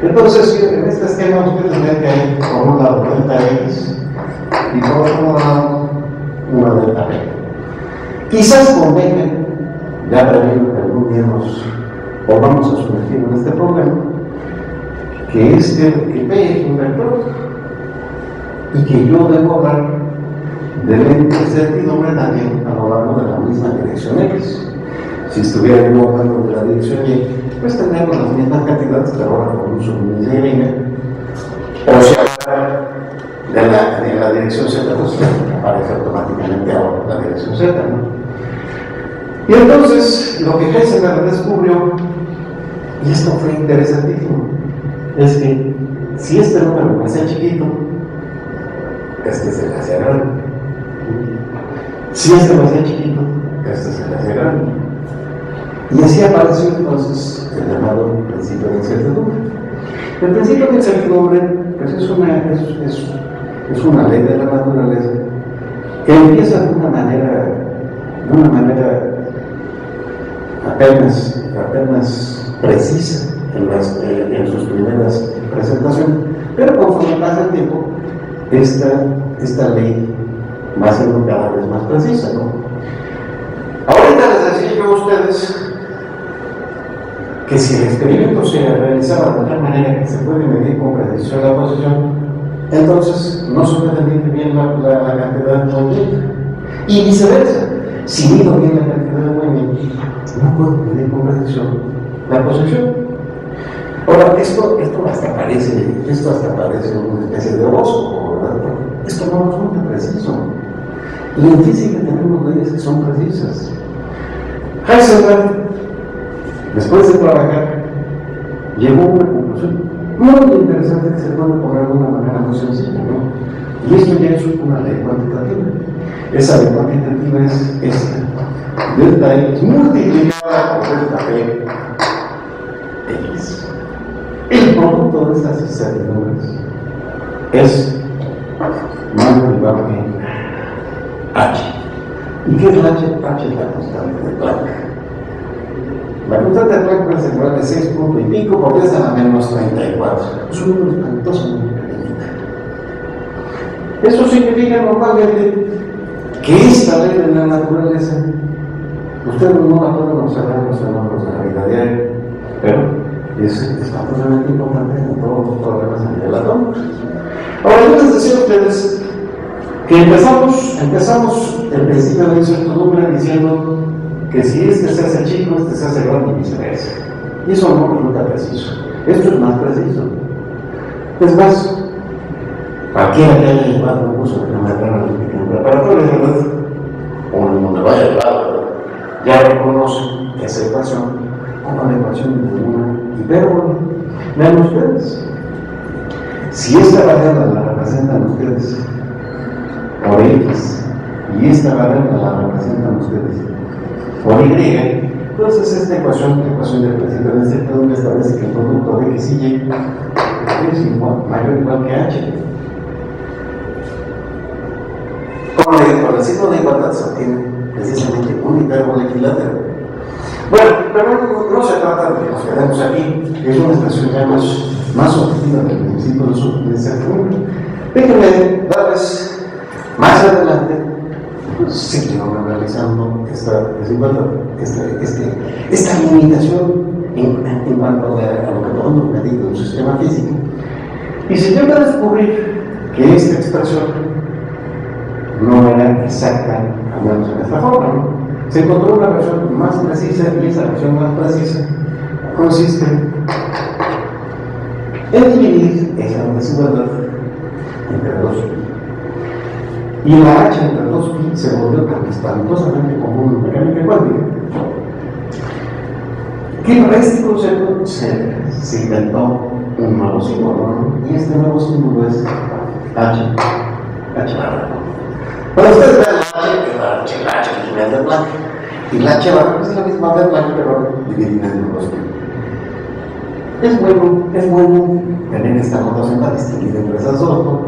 Entonces, en este esquema ustedes ven que hay por un lado delta X y por otro lado una delta P. Quizás convenga, ya previendo que algún día nos volvamos a sumergir en este problema, que P es un vector y que yo debo hablar de la incertidumbre también a lo largo de la misma dirección X. Si estuviera yo hablando de la dirección Y, pues tendríamos las mismas cantidades, pero ahora con un subíndice de línea. O si hablara de la dirección Z, pues aparece automáticamente ahora la dirección Z, ¿no? Y entonces, lo que Heisenberg descubrió, y esto fue interesantísimo, es que si este número me hace chiquito, este se le hace grande. Si este me hace chiquito, este se le hace grande. Y así apareció entonces el llamado principio de incertidumbre. El principio de incertidumbre pues es una ley de la naturaleza que empieza de una manera apenas precisa en sus primeras presentaciones, pero conforme pasa el tiempo, esta ley va siendo cada vez más precisa, ¿no? Ahorita les decía yo a ustedes que si el experimento se realizaba de tal manera que se puede medir con precisión la posición, entonces no se puede medir bien la cantidad de movimiento. Y viceversa, si mido bien la cantidad de movimiento, no puedo medir con precisión la posición. Ahora, esto hasta parece una especie de horóscopo, ¿verdad? Esto no resulta preciso. Y en física tenemos leyes que son precisas. Heisenberg, después de trabajar, llegó a una conclusión muy interesante que se puede poner de una manera muy sencilla, ¿no? Y esto ya es una ley cuantitativa. Esa ley cuantitativa es esta: delta X multiplicada por delta P X. El producto de estas incertidumbres es más igual que H. ¿Y qué es H? H es la constante de Planck. La constante de Planck puede ser igual de 6 punto y pico porque es a la menos 34. Es un número espantoso, muy pequeñito. Eso significa normalmente que esta ley de la naturaleza, ustedes no la pueden observar en los fenómenos de la vida diaria, pero es espantosamente importante en todos los problemas a nivel atómico. Ahora, yo les decía a ustedes que empezamos el principio de la incertidumbre diciendo que si este se hace chico, este se hace grande y viceversa. Y eso no resulta preciso. Esto es más preciso. Es más, cualquiera que haya llevado un curso de matemática analítica en preparatoria, ¿verdad? O en donde vaya a llevar, ya reconoce esa ecuación como la ecuación de una hipérbola. Vean ustedes, si esta variable la representan ustedes por X y esta variable la representan ustedes por Y, entonces esta ecuación de principio de incertidumbre establece que el producto de X y Y es igual, mayor o igual que H. Con el signo de igualdad se obtiene precisamente un hipérbola equilátero. Bueno, pero no se trata de que nos quedemos aquí, es una expresión ya más objetiva del principio de incertidumbre. Déjenme darles más adelante, seguiremos realizando esta desigualdad, esta limitación en cuanto a lo que podemos medir en un sistema físico. Y se llega a descubrir que esta expresión no era exacta, al menos en esta forma, ¿no? Se encontró una versión más precisa y esa versión más precisa consiste en dividir esa desigualdad entre 2pi. Y la h entre 2pi se volvió tan espantosamente común en mecánica cuántica que para este concepto se inventó un nuevo símbolo, ¿no? Y este nuevo símbolo es h barra. Bueno, ustedes ven la h original de Planck, y la h barra es la misma de Planck, pero dividida en 2pi. Es bueno tener esta notación para distinguir entre esas dos, ¿no?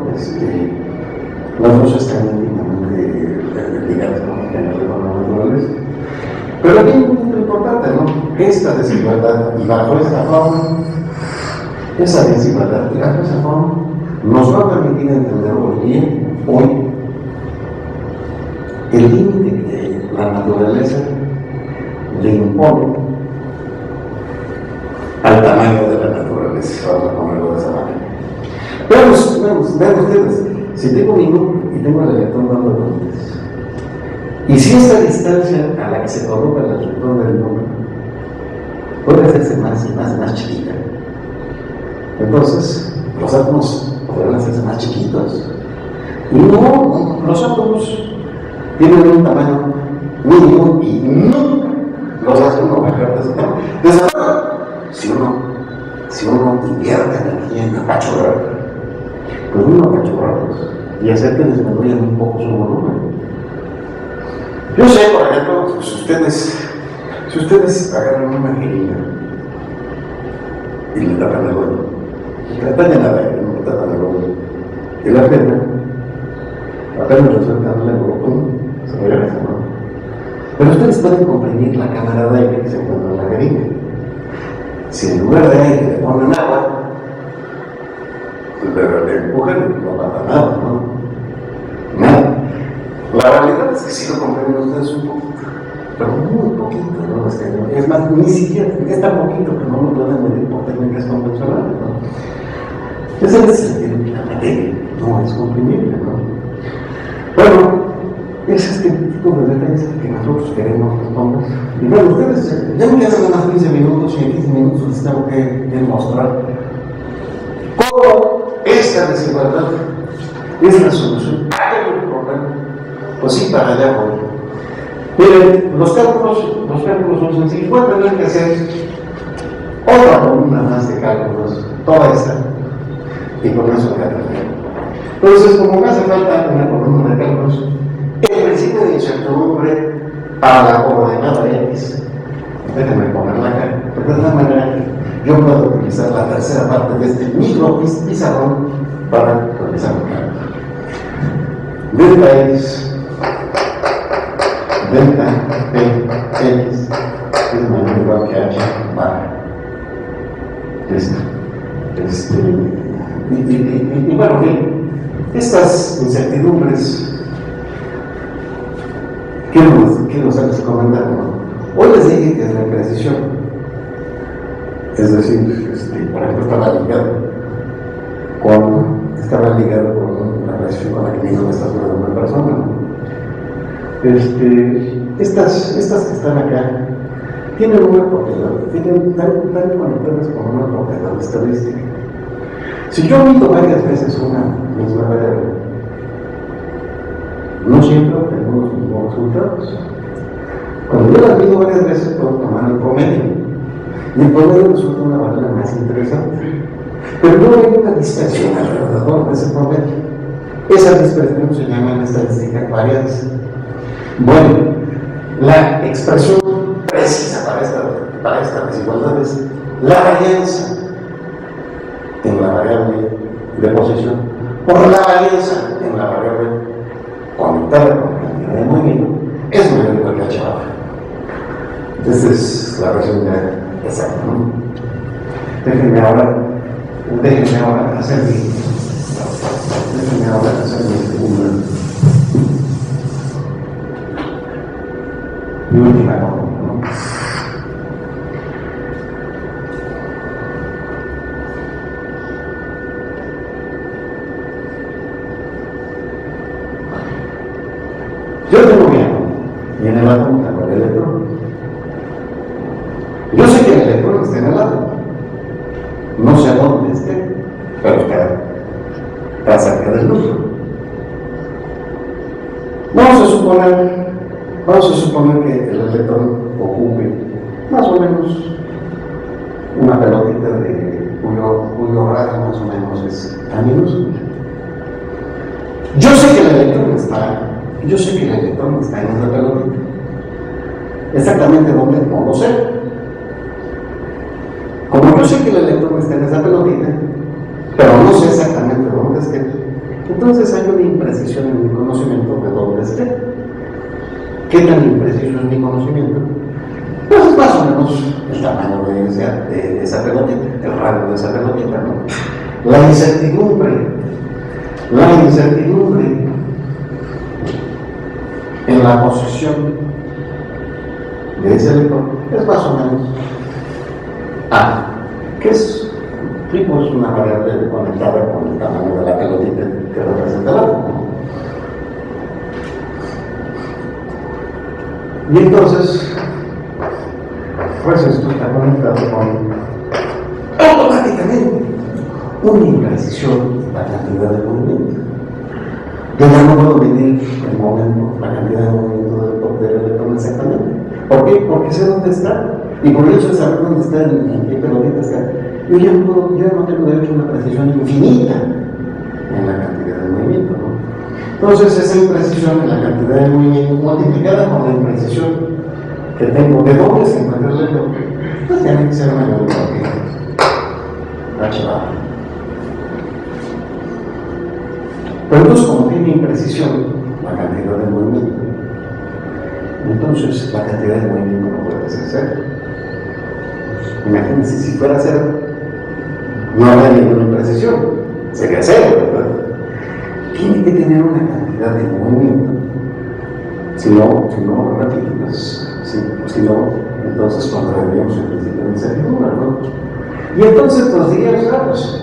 Las dos están íntimamente ligadas con el género de la naturaleza. Pero aquí hay un punto importante, ¿no? Esta desigualdad y bajo esta forma, esa desigualdad y bajo esa forma, nos va a permitir entender hoy el límite que la naturaleza le impone al tamaño de la naturaleza. Vamos a ponerlo de esa manera. Vean ustedes, si tengo mi núcleo y tengo el electrón dando vueltas, y si esta distancia a la que se coloca el electrón del núcleo puede hacerse más chiquita, entonces los átomos podrán hacerse más chiquitos. Y no, los átomos tienen un tamaño mínimo y nunca los hace uno bajar de ese tamaño. Desde luego, si uno invierte energía en apachurrar, pues uno apachurrarlos y hacer que disminuyan un poco su volumen. Yo sé, por ejemplo, si ustedes agarran una jeringa y le tapan el hoyo, le tapan el aire, no le tapan el hoyo, y la apenas resuelta el volumen, se regresa, ¿no? Pero ustedes pueden comprimir la cámara de aire que se encuentra en la jeringa. Si en lugar de aire le ponen agua, le empujan, no pasa nada, ¿no? Nada. La realidad es que sí lo comprenden ustedes un poquito, pero muy poquito, ¿no? Es más, ni siquiera, es tan poquito que no lo pueden medir por técnicas convencionales, ¿no? Es en ese sentido que la materia no es comprimible, ¿no? Bueno, es este tipo de detalles que nosotros queremos responder. Y bueno, ustedes ya me quedan unos 15 minutos y en 15 minutos les tengo que mostrar cómo esta desigualdad es la solución a el problema. Pues sí, para allá voy. Miren, los cálculos son sencillos. Voy a tener que hacer otra columna más de cálculos, toda esta, y con eso ya termino. Entonces, como me hace falta una columna de cálculos, el principio de incertidumbre a la coordenada X, déjenme ponerla acá, porque de esta manera yo puedo utilizar la tercera parte de este micro pizarrón para realizar un cálculo. Delta X, delta P, X, es mayor o igual que que H baja. Y bueno, bien, estas incertidumbres, quiero hacerles comentar, ¿no? Hoy les dije que es la imprecisión, es decir, por ejemplo, estaba ligado con la relación con la que me hizo esta una persona, ¿no? Estas que están acá tienen una propiedad, están conectadas con una propiedad estadística. Si yo mido varias veces una misma variable, no siempre obtengo los mismos resultados. Cuando yo las mido varias veces, puedo tomar el promedio. Y el promedio resulta una variable más interesante. Pero no hay una dispersión alrededor de ese promedio. Esa dispersión se llama en estadística varianza. Bueno, la expresión precisa para esta desigualdad es la varianza en la variable de posición por la varianza en la variable conectada con la cantidad de movimiento es mayor que H baja. Esa es la versión exacta, ¿no? Déjenme ahora hacer mi última norma, ¿no? Yo tengo mi átomo y en el átomo tengo el electrón. Yo sé que el electrón está en el átomo. No sé dónde esté, pero está cerca del núcleo. Vamos a suponer que el electrón ocupe más o menos una pelotita cuyo radio más o menos es a minúscula. Yo sé que el electrón está en esa pelotita. Exactamente dónde, no lo sé. Como yo sé que el electrón está en esa pelotita, pero no sé exactamente dónde esté, entonces hay una imprecisión en mi conocimiento de dónde esté. ¿Qué tan impreciso es mi conocimiento? Pues es más o menos el tamaño de esa pelotita, el radio de esa pelotita, ¿no? La incertidumbre en la posición de ese electrón es más o menos A, que es una variable conectada con el tamaño de la pelotita que representa el átomo. Y entonces, pues esto está conectado con automáticamente una imprecisión en la cantidad de movimiento. Yo ya no puedo medir el momento, la cantidad de movimiento del electrón exactamente. ¿Por qué? Porque sé dónde está. Y por eso de saber dónde está, en qué pelotita está, yo ya no tengo derecho a una precisión infinita en la cantidad de movimiento, ¿no? Entonces, esa imprecisión en la cantidad de movimiento multiplicada con la imprecisión que tengo de dónde se encuentra el electrón, pues tiene que ser mayor que H baja. Pero entonces, como tiene imprecisión la cantidad de movimiento, entonces la cantidad de movimiento no puede ser cero. Imagínense, si fuera cero, no habría ninguna imprecisión, sería cero, ¿verdad? Tiene que tener una cantidad de movimiento. Si no, repito, si no, entonces contraeríamos el principio de incertidumbre, ¿no? Y entonces nos diríamos,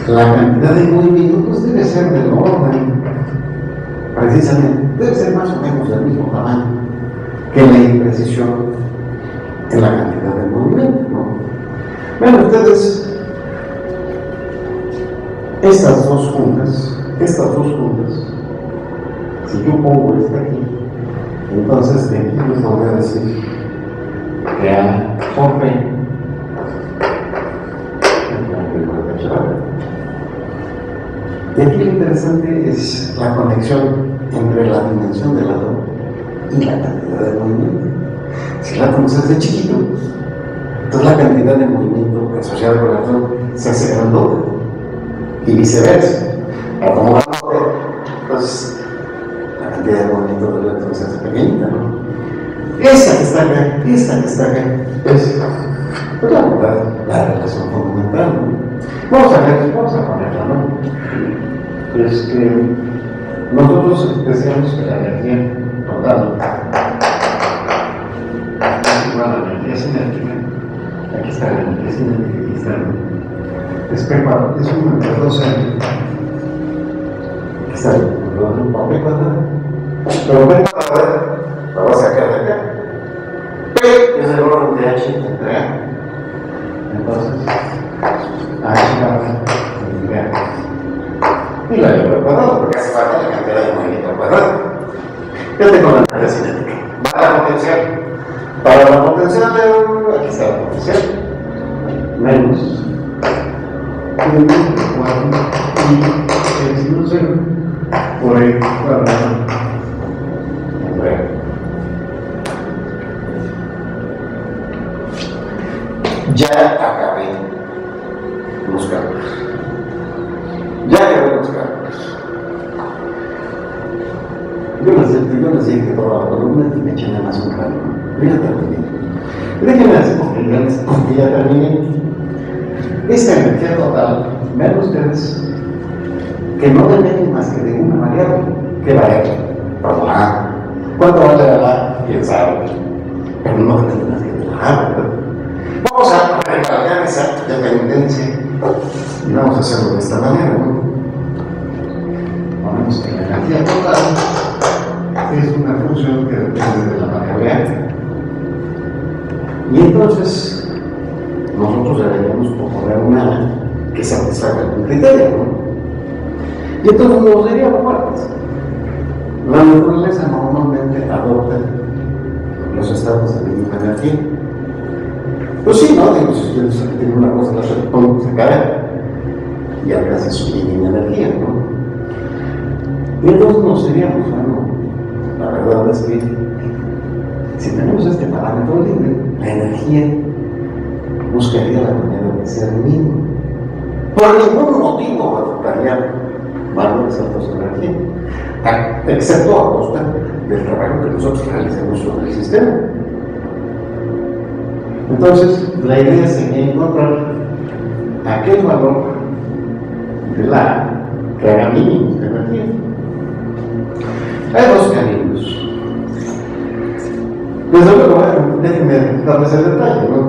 pues, la cantidad de movimiento pues, debe ser del orden, precisamente, debe ser más o menos del mismo tamaño que la imprecisión en la cantidad de movimiento, ¿no? Bueno, ustedes, estas dos juntas, si yo pongo esta aquí, entonces de aquí les voy a decir que A por B, y aquí lo interesante es la conexión entre la dimensión del átomo y la cantidad de movimiento. Si el átomo se hace chiquito, entonces la cantidad de movimiento asociada con el átomo se hace grandota y viceversa. El átomo grandote, entonces la cantidad de movimiento del átomo se hace pequeñita, ¿no? Esta que está acá, es pues, la relación fundamental, ¿no? Vamos a ponerla, ¿no? Es que nosotros decíamos que la energía total es igual a la energía cinética. Aquí está la energía cinética, aquí está es P4, es 1 entre 2 aquí está un papel cuadrado, pero P cuadrado la voy a sacar de acá. P es el orden de H entre A. Entonces, H entre A. Y la llevo al cuadrado, porque hace falta la cantidad de movimiento al cuadrado. Ya tengo la energía cinética. Va a la potencial. Para la potencial, aquí está la potencial. Menos. Y el signo 0 por el cuadrado. Ya acabé los cálculos. Yo les dije que toda la columna y me eché nada más un cálculo. Yo ya terminé. Déjenme decir porque ya terminé. Esta energía total, vean ustedes que no depende más que de una variable. ¿Qué variable? Pues la A. ¿Cuánto vale la A? ¿Quién sabe? Pero no depende más que de la A, ¿verdad? Vamos a recalcar esa dependencia y vamos a hacerlo de esta manera, ¿no? Ponemos que la energía total es una función que depende de la variable A. Y entonces nosotros deberíamos proponer una que satisfaga el criterio, ¿no? Y entonces nos diríamos, bueno, la naturaleza normalmente adopta los estados de mínima energía. Pues sí, ¿no? Digo, si ustedes tienen una cosa, se cae y alcanza su mínima energía, ¿no? Y entonces nos diríamos, bueno, la verdad es que si tenemos este parámetro libre, la energía buscaría la manera de ser mínima. Por ningún motivo adoptaría valores altos de energía, excepto a costa del trabajo que nosotros realicemos sobre el sistema. Entonces, la idea sería encontrar aquel valor de la A que haga mínimos de energía. Hay dos caminos. Desde luego, déjenme darles el detalle, ¿no?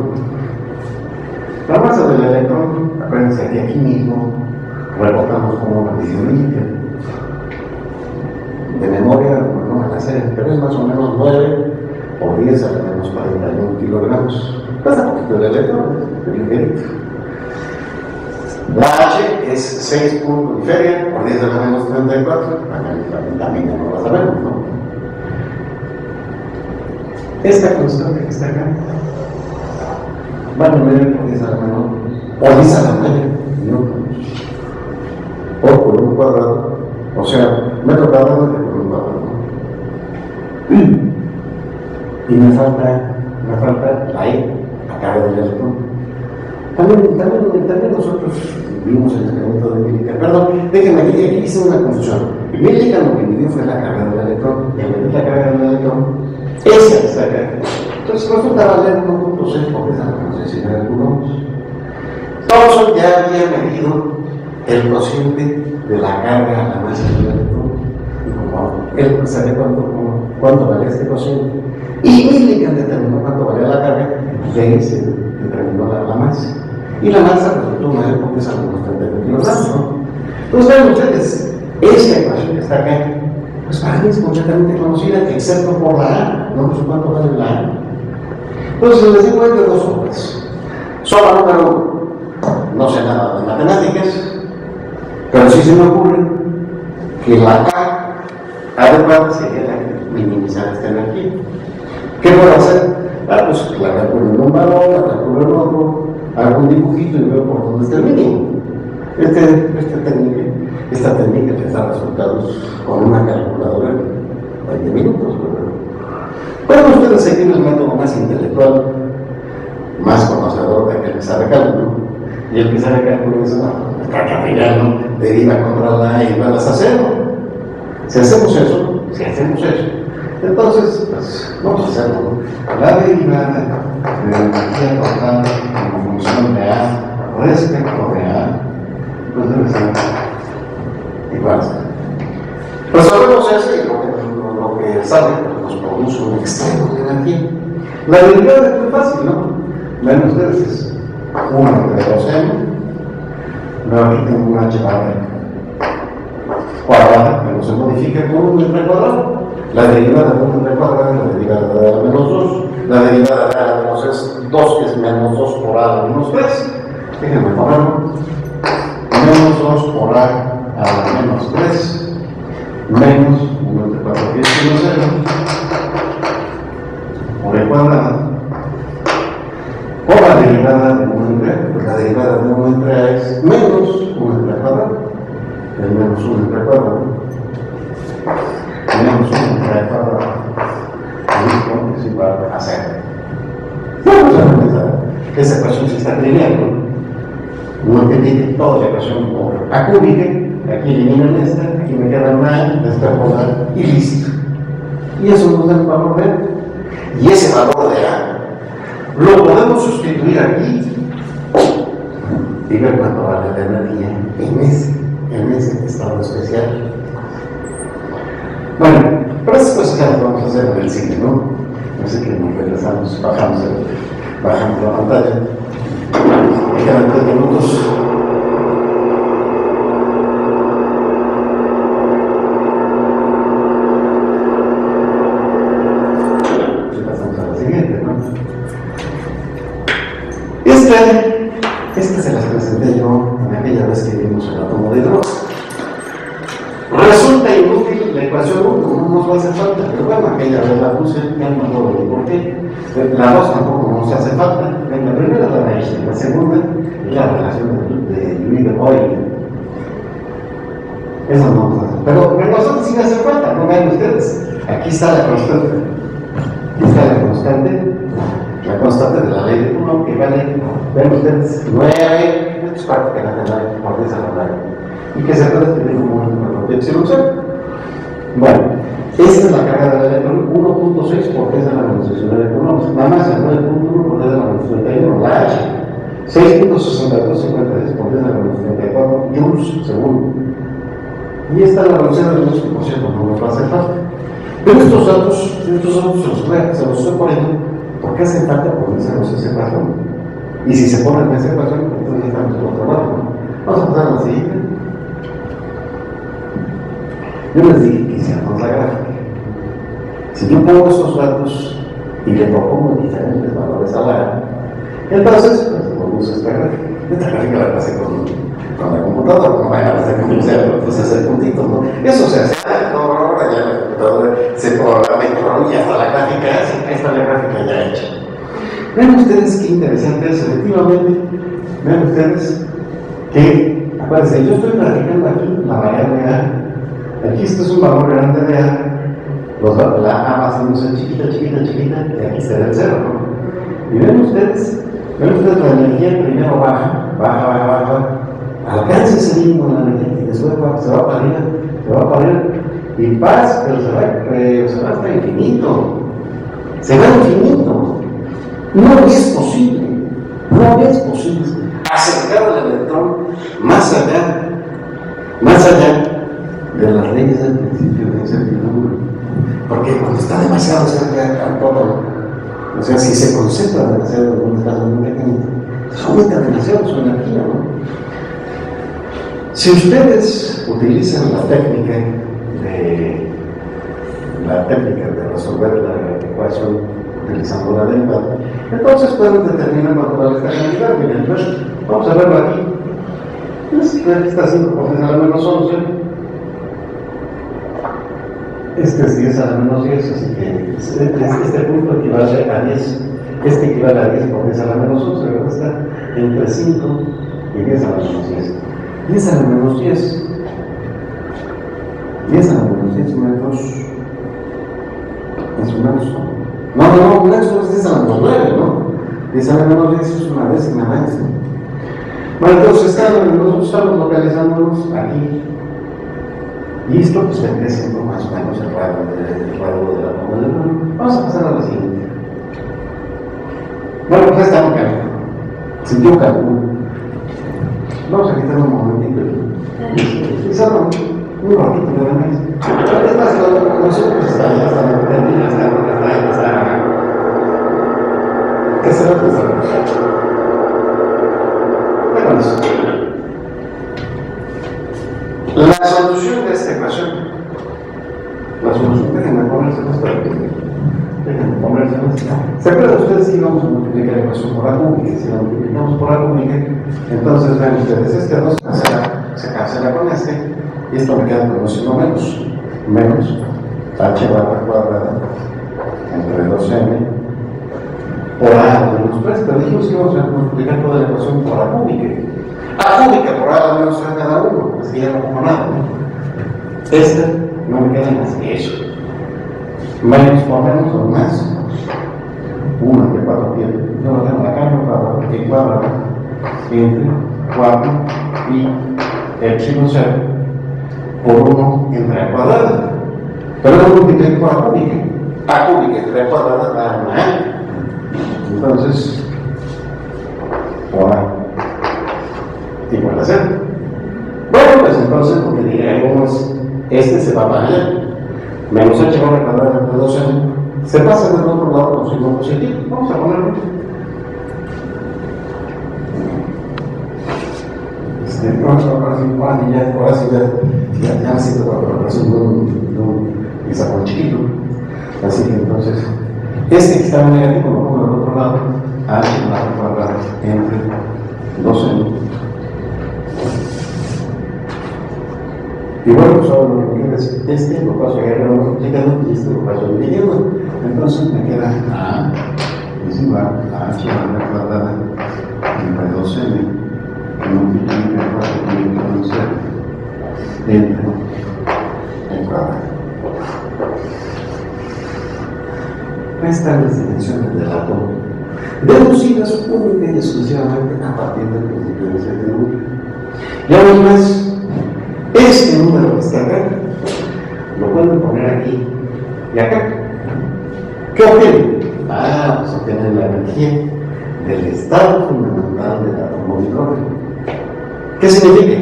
La masa del electrón, acuérdense que aquí mismo rebotamos como una videolínea. De memoria, no me la sé, pero es más o menos 9 por 10 a la menos 41 kilogramos. Pasa poquito el electrón, el ligerito. La H es 6 puntos y feria por 10 a la menos 34. También ya no la sabemos, ¿no? Esta constante que está acá va a tener por 10 a la menor, o 10 a la media, o por un cuadrado, o sea, metro cuadrado de por un cuadrado. Y me falta la E, la carga del electrón. También nosotros vimos el experimento de Millikan. Perdón, déjenme, aquí hice una confusión. Millikan lo que midió fue la carga del electrón, y al medir la carga del electrón, esa que está acá. Entonces resulta valer 1.6 por esa necesidad de coulombs. Thomson ya había medido el cociente de la carga a la masa del electrón. Él sabía cuánto valía este cociente. Y Millikan determinó cuánto valía la carga, y ahí se determinó la masa. Y la masa resultó 9 porque es algo bastante kilogramos, ¿no? Entonces vean ustedes, esta ecuación que está acá, pues para mí es completamente conocida, excepto por la A. No sé cuánto vale la A. Entonces les digo, hay de dos hombres. Solo número 1, no sé nada de matemáticas, pero sí se me ocurre que la A adecuada sería la minimizar esta energía. ¿Qué puedo hacer? Pues la calculo en un valor, la calculo en otro, hago un dibujito y veo por dónde está el mínimo. Esta técnica les da resultados con una calculadora en 20 minutos. Pueden ustedes seguir el método más intelectual, más conocedor de que sabe cálculo, y el que sabe cálculo dice, no, está castellano, deriva contra la A igual a 0. Si hacemos eso, Entonces, pues, vamos a hacerlo, ¿no? La derivada de la energía total como función de A respecto de A, pues debe ser igual. Resolvemos eso y lo que sale nos produce un extremo de energía. La derivada es muy fácil, ¿no? Ven ustedes, es 1 entre 2m, luego aquí tengo un h barra cuadrada, pero se modifica por 1 entre cuadrado. La derivada de 1 entre cuadrado es la derivada de a menos 2. La derivada de a menos es 2, que es menos 2 por a menos 3. Déjenme ponerlo. Menos 2 por a menos 3 menos 1 entre 4 que es 1, 0 por el cuadrado por la derivada de 1 entre a, pues la derivada de 1 entre a es menos 1 entre cuadrado, el menos 1 entre cuadrado, menos 1 entre a cuadrado, es igual a 0. Vamos a analizar esa ecuación si está trivial, ¿no? Multiplique toda la ecuación por a cúbica, aquí eliminan esta, aquí me queda una, esta cosa y listo. Y eso nos da el valor de A. Y ese valor de A lo podemos sustituir aquí y ver cuánto vale la energía en ese estado especial. Bueno, pero esas cosas ya las vamos a hacer en el cine, ¿no? Así que nos regresamos, bajamos la pantalla. Me quedan 3 minutos. Este se las presenté yo en aquella vez que vimos el átomo de hidrógeno. Resulta inútil la ecuación 1, no nos va a hacer falta, pero bueno, aquella vez la puse, ya no me acuerdo ni por qué. La 2 tampoco nos hace falta. En la primera la Einstein, la segunda es la relación de Louis de Broglie. Eso no nos hace. Pero a nosotros sí me hace falta, no vean ustedes. Aquí está la constante. Aquí está la constante de la ley de Coulomb, que vale, ven ustedes, 9, esto es parte que la tendrán por esa manera, y que se puede escribir como un epsilon 0. Bueno, esta es la carga del electrón, 1.6 porque es de la demostración de Coulomb, nada más el 9.1 porque es de la menos 31, la H, 6.6256 porque es de la menos 34 joules segundo. Y esta es la velocidad del 2%, no nos va a hacer falta. Pero estos datos se los estoy poniendo porque hace falta ponerse esa ecuación. Y si se ponen esa ecuación, entonces estamos en otro lado. Vamos a pasar a la siguiente. Yo les dije que hiciéramos la gráfica. Si yo pongo estos datos y le propongo diferentes valores a la A, entonces, pues, ponemos esta gráfica. Esta gráfica la pasé con la computadora, no vayan a hacer con el cerebro, entonces hacer puntitos, ¿no? Eso se hace, ahora ya la computadora se programa y ya está la gráfica, ahí está la gráfica ya hecha. Vean ustedes qué interesante es, efectivamente, vean ustedes que, acuérdense, yo estoy graficando aquí la variable A, aquí este es un valor grande de A, la A va haciéndose chiquita, y aquí será el 0, ¿no? Y ven ustedes la energía primero baja, alcanza ese mínimo de la energía y después se va para arriba, y pasa, pero se va hasta infinito. Se va infinito. No es posible acercar al electrón más allá de las leyes del principio de incertidumbre. Porque cuando está demasiado cerca al todo, o sea, si se concentra demasiado en un espacio muy pequeñito, pues aumenta demasiado su energía, ¿no? Si ustedes utilizan la técnica de resolver la ecuación utilizando la derivada, entonces pueden determinar cuánto vale esta cantidad. Miren, pues, vamos a verlo aquí. Esta 5 por 10 a la menos 11. Este es 10 a la menos 10, así que este punto equivale a 10. Este equivale a 10 por 10 a la menos 11, ¿verdad? Está entre 5 y 10 a la menos 10. 10 a la menos 10. 10 a la menos 10 metros. Es un ancho. No, un ancho es 10 a la menos 9, ¿no? 10 a la menos 10 es una décima de ancho. Bueno, entonces nosotros estamos localizándonos aquí. Y esto pues vendría siendo más o menos el radio de la toma del mundo. Vamos a pasar a la siguiente. Bueno, pues está mecánico. Sintió un cálculo. Vamos a quitar un momentito. Y solo un ratito de la mesa. Es más, nosotros está. ¿Qué será que está? Bueno, la solución de esta ecuación, déjenme ponérselas para que ¿se acuerdan ustedes que íbamos a multiplicar la ecuación por la cúbica? Si la multiplicamos por la cúbica, entonces ven ustedes, este 2 se cancela con este, y esto me queda conociendo menos h barra cuadrada entre 2m por a menos 3, pero dijimos que íbamos a multiplicar toda la ecuación por la cúbica. A cúbica por a menos 3 cada uno, así ya no como nada, ¿no? Este no me queda más que eso. Menos por menos o más. 1 entre 4 pies. Yo lo tengo acá, que cuadrado entre 4 y epsilon 0 por 1 entre a cuadrada. Pero no multiplico por a cúbica. A cúbica entre a cuadrada da una a. Entonces, por a igual a 0. Bueno, pues entonces lo que diremos, este se va para allá. Menos h barra cuadrada entre 2m se pasa del otro lado con signo positivo. Vamos a ponerlo. Ahora sí ya me siento para la operación de un hexágono chiquito. Así que entonces, este que está negativo lo pongo del otro lado, h barra cuadrada entre 2m. Y bueno, pues ahora lo que queda es este, lo paso allá multiplicando y este lo paso dividiendo. Entonces me queda a es igual a h cuadrada entre 2m que multiplica 4 con 0 entre el cuadrado. Están las dimensiones del átomo, deducidas única y exclusivamente a partir del principio de ese triángulo. Y además, este número que está acá, lo pueden poner aquí y acá. ¿Qué obtienen? Pues obtienen la energía del estado fundamental del átomo de hidrógeno. ¿Qué significa?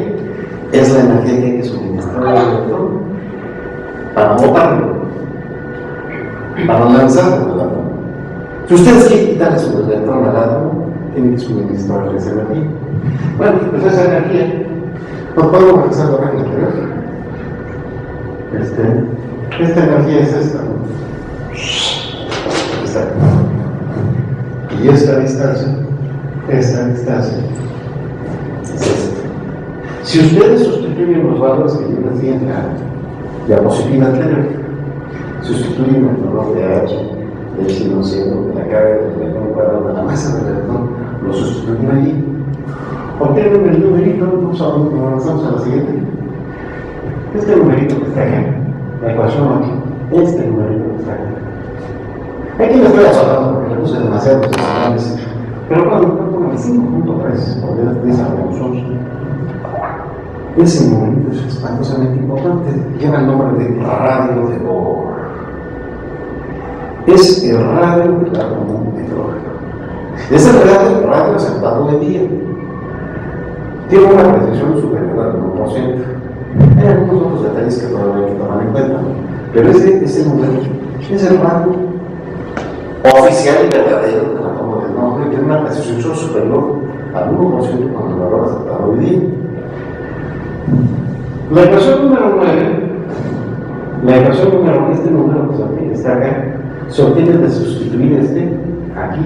Es la energía que hay que suministrar al electrón para botarlo, para lanzarlo del átomo. Si ustedes quieren quitarle su electrón al átomo, tienen que suministrarle esa energía. Bueno, pues esa energía nos podemos regresar a la regla anterior. Esta energía es esta, ¿no? Y esta distancia es esta. Si ustedes sustituyen los valores que yo les di en la diapositiva anterior, sustituyen el valor de h, del signo 0, de la carga del electrón cuadrado, de la masa del electrón, lo sustituyen allí. Obtienen el numerito, avanzamos a la siguiente. Este numerito que está acá, la ecuación 8, este numerito que está acá. Aquí me estoy azotando porque le puse demasiados decimales, pero cuando pongo el 5.3, por esa reducción, ese numerito es espantosamente importante, lleva el nombre de radio de Bohr. Es el radio del átomo de hidrógeno. Es el radio sentado de día. Tiene una precisión superior al 1%. Hay algunos otros detalles que todavía hay que tomar en cuenta, pero ese número es el rango oficial y verdadero del átomo del nombre, tiene una precisión superior al 1% con el valor aceptado hoy día. La ecuación número 9, este número que está acá, se obtiene de sustituir este aquí,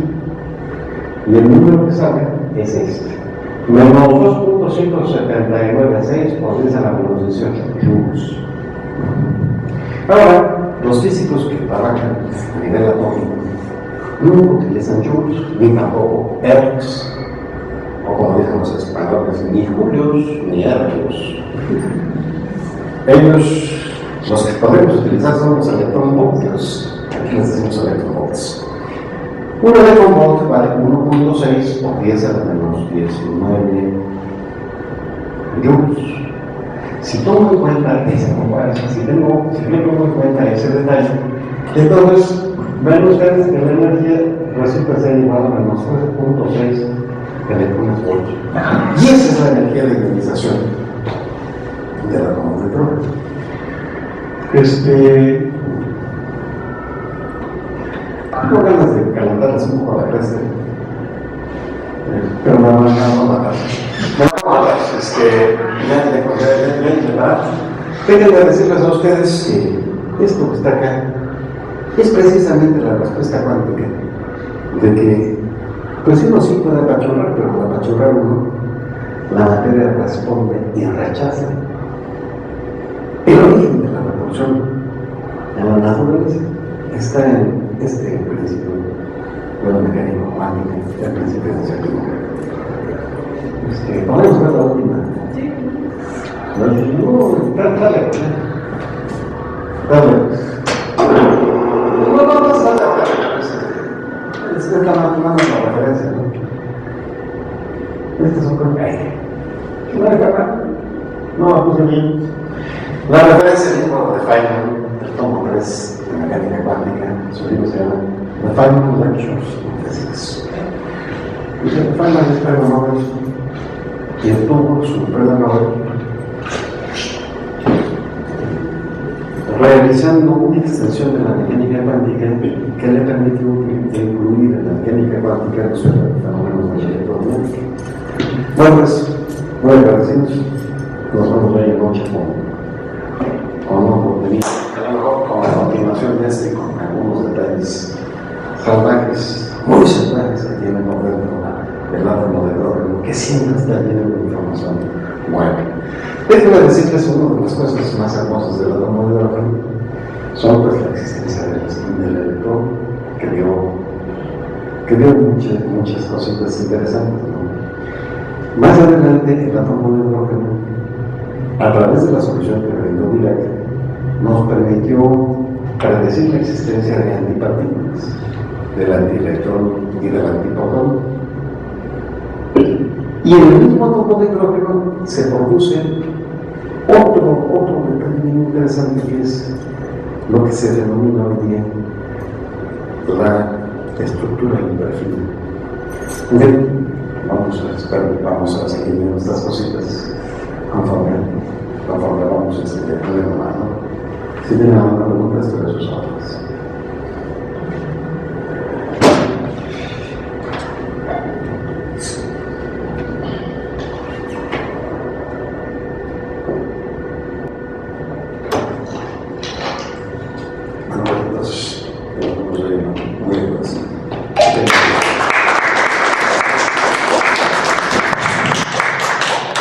y el número que sale es este. Menos 2.179.6 por 10 a la menos 18 joules. Ahora, los físicos que trabajan a nivel atómico no utilizan joules, ni tampoco ergs, o como dicen los españoles, ni julios, ni ergios. Ellos, los que podemos utilizar son los electronvoltios. Aquí les decimos electronvolts. Un electronvolt vale 1.6 por 10 a la menos 19 joules. si tomo en cuenta esa comparación, si tomo en cuenta ese detalle, entonces ven ustedes que la energía resulta ser igual a menos 3.6 electrones-voltios. Y esa es la energía de ionización del átomo de hidrógeno. Tengo ganas de calentarles un poco la clase, pero no matar. Ya intentar. Déjenme decirles a ustedes que esto que está acá es precisamente la respuesta cuántica de que, pues uno sí puede apachurrar, pero al apachurrar uno, la materia responde y rechaza. El origen de la repulsión en la naturaleza está en este principio de la mecánica cuántica, el principio de incertidumbre. Podemos ver la última. Sí. Dale. Es que está más la referencia, ¿no? Este es un corte. ¿Qué no hay acá? No, la puse bien. La referencia del libro de Feynman, del tomo 3 de mecánica cuántica, su libro se llama The Feynman Lectures on Physics. Feynman es premio Nobel y obtuvo su premio Nobel realizando una extensión de la mecánica cuántica que le permitió incluir en la mecánica cuántica los fenómenos de la electromagnética. Bueno, pues, muy agradecidos. Nos vemos hoy en noche con un contenido, a lo mejor con la continuación de este, con algunos detalles salvajes, muy salvajes que tienen por dentro el átomo de hidrógeno, que siempre está lleno de información buena. Déjenme decirles una de las cosas más hermosas del átomo de hidrógeno son pues la existencia del electrón, que dio muchas cositas interesantes, ¿no? Más adelante el átomo de hidrógeno, a través de la solución que brindó Dirac, nos permitió predecir la existencia de antipartículas, del antielectrón y del antipotón. Y en el mismo átomo de hidrógeno se produce otro detalle interesante, que es lo que se denomina hoy día la estructura invertida. Bien, vamos a seguir viendo estas cositas conforme vamos a seguir aprendiendo más, ¿no? Si tienen alguna pregunta, estoy a sus órdenes.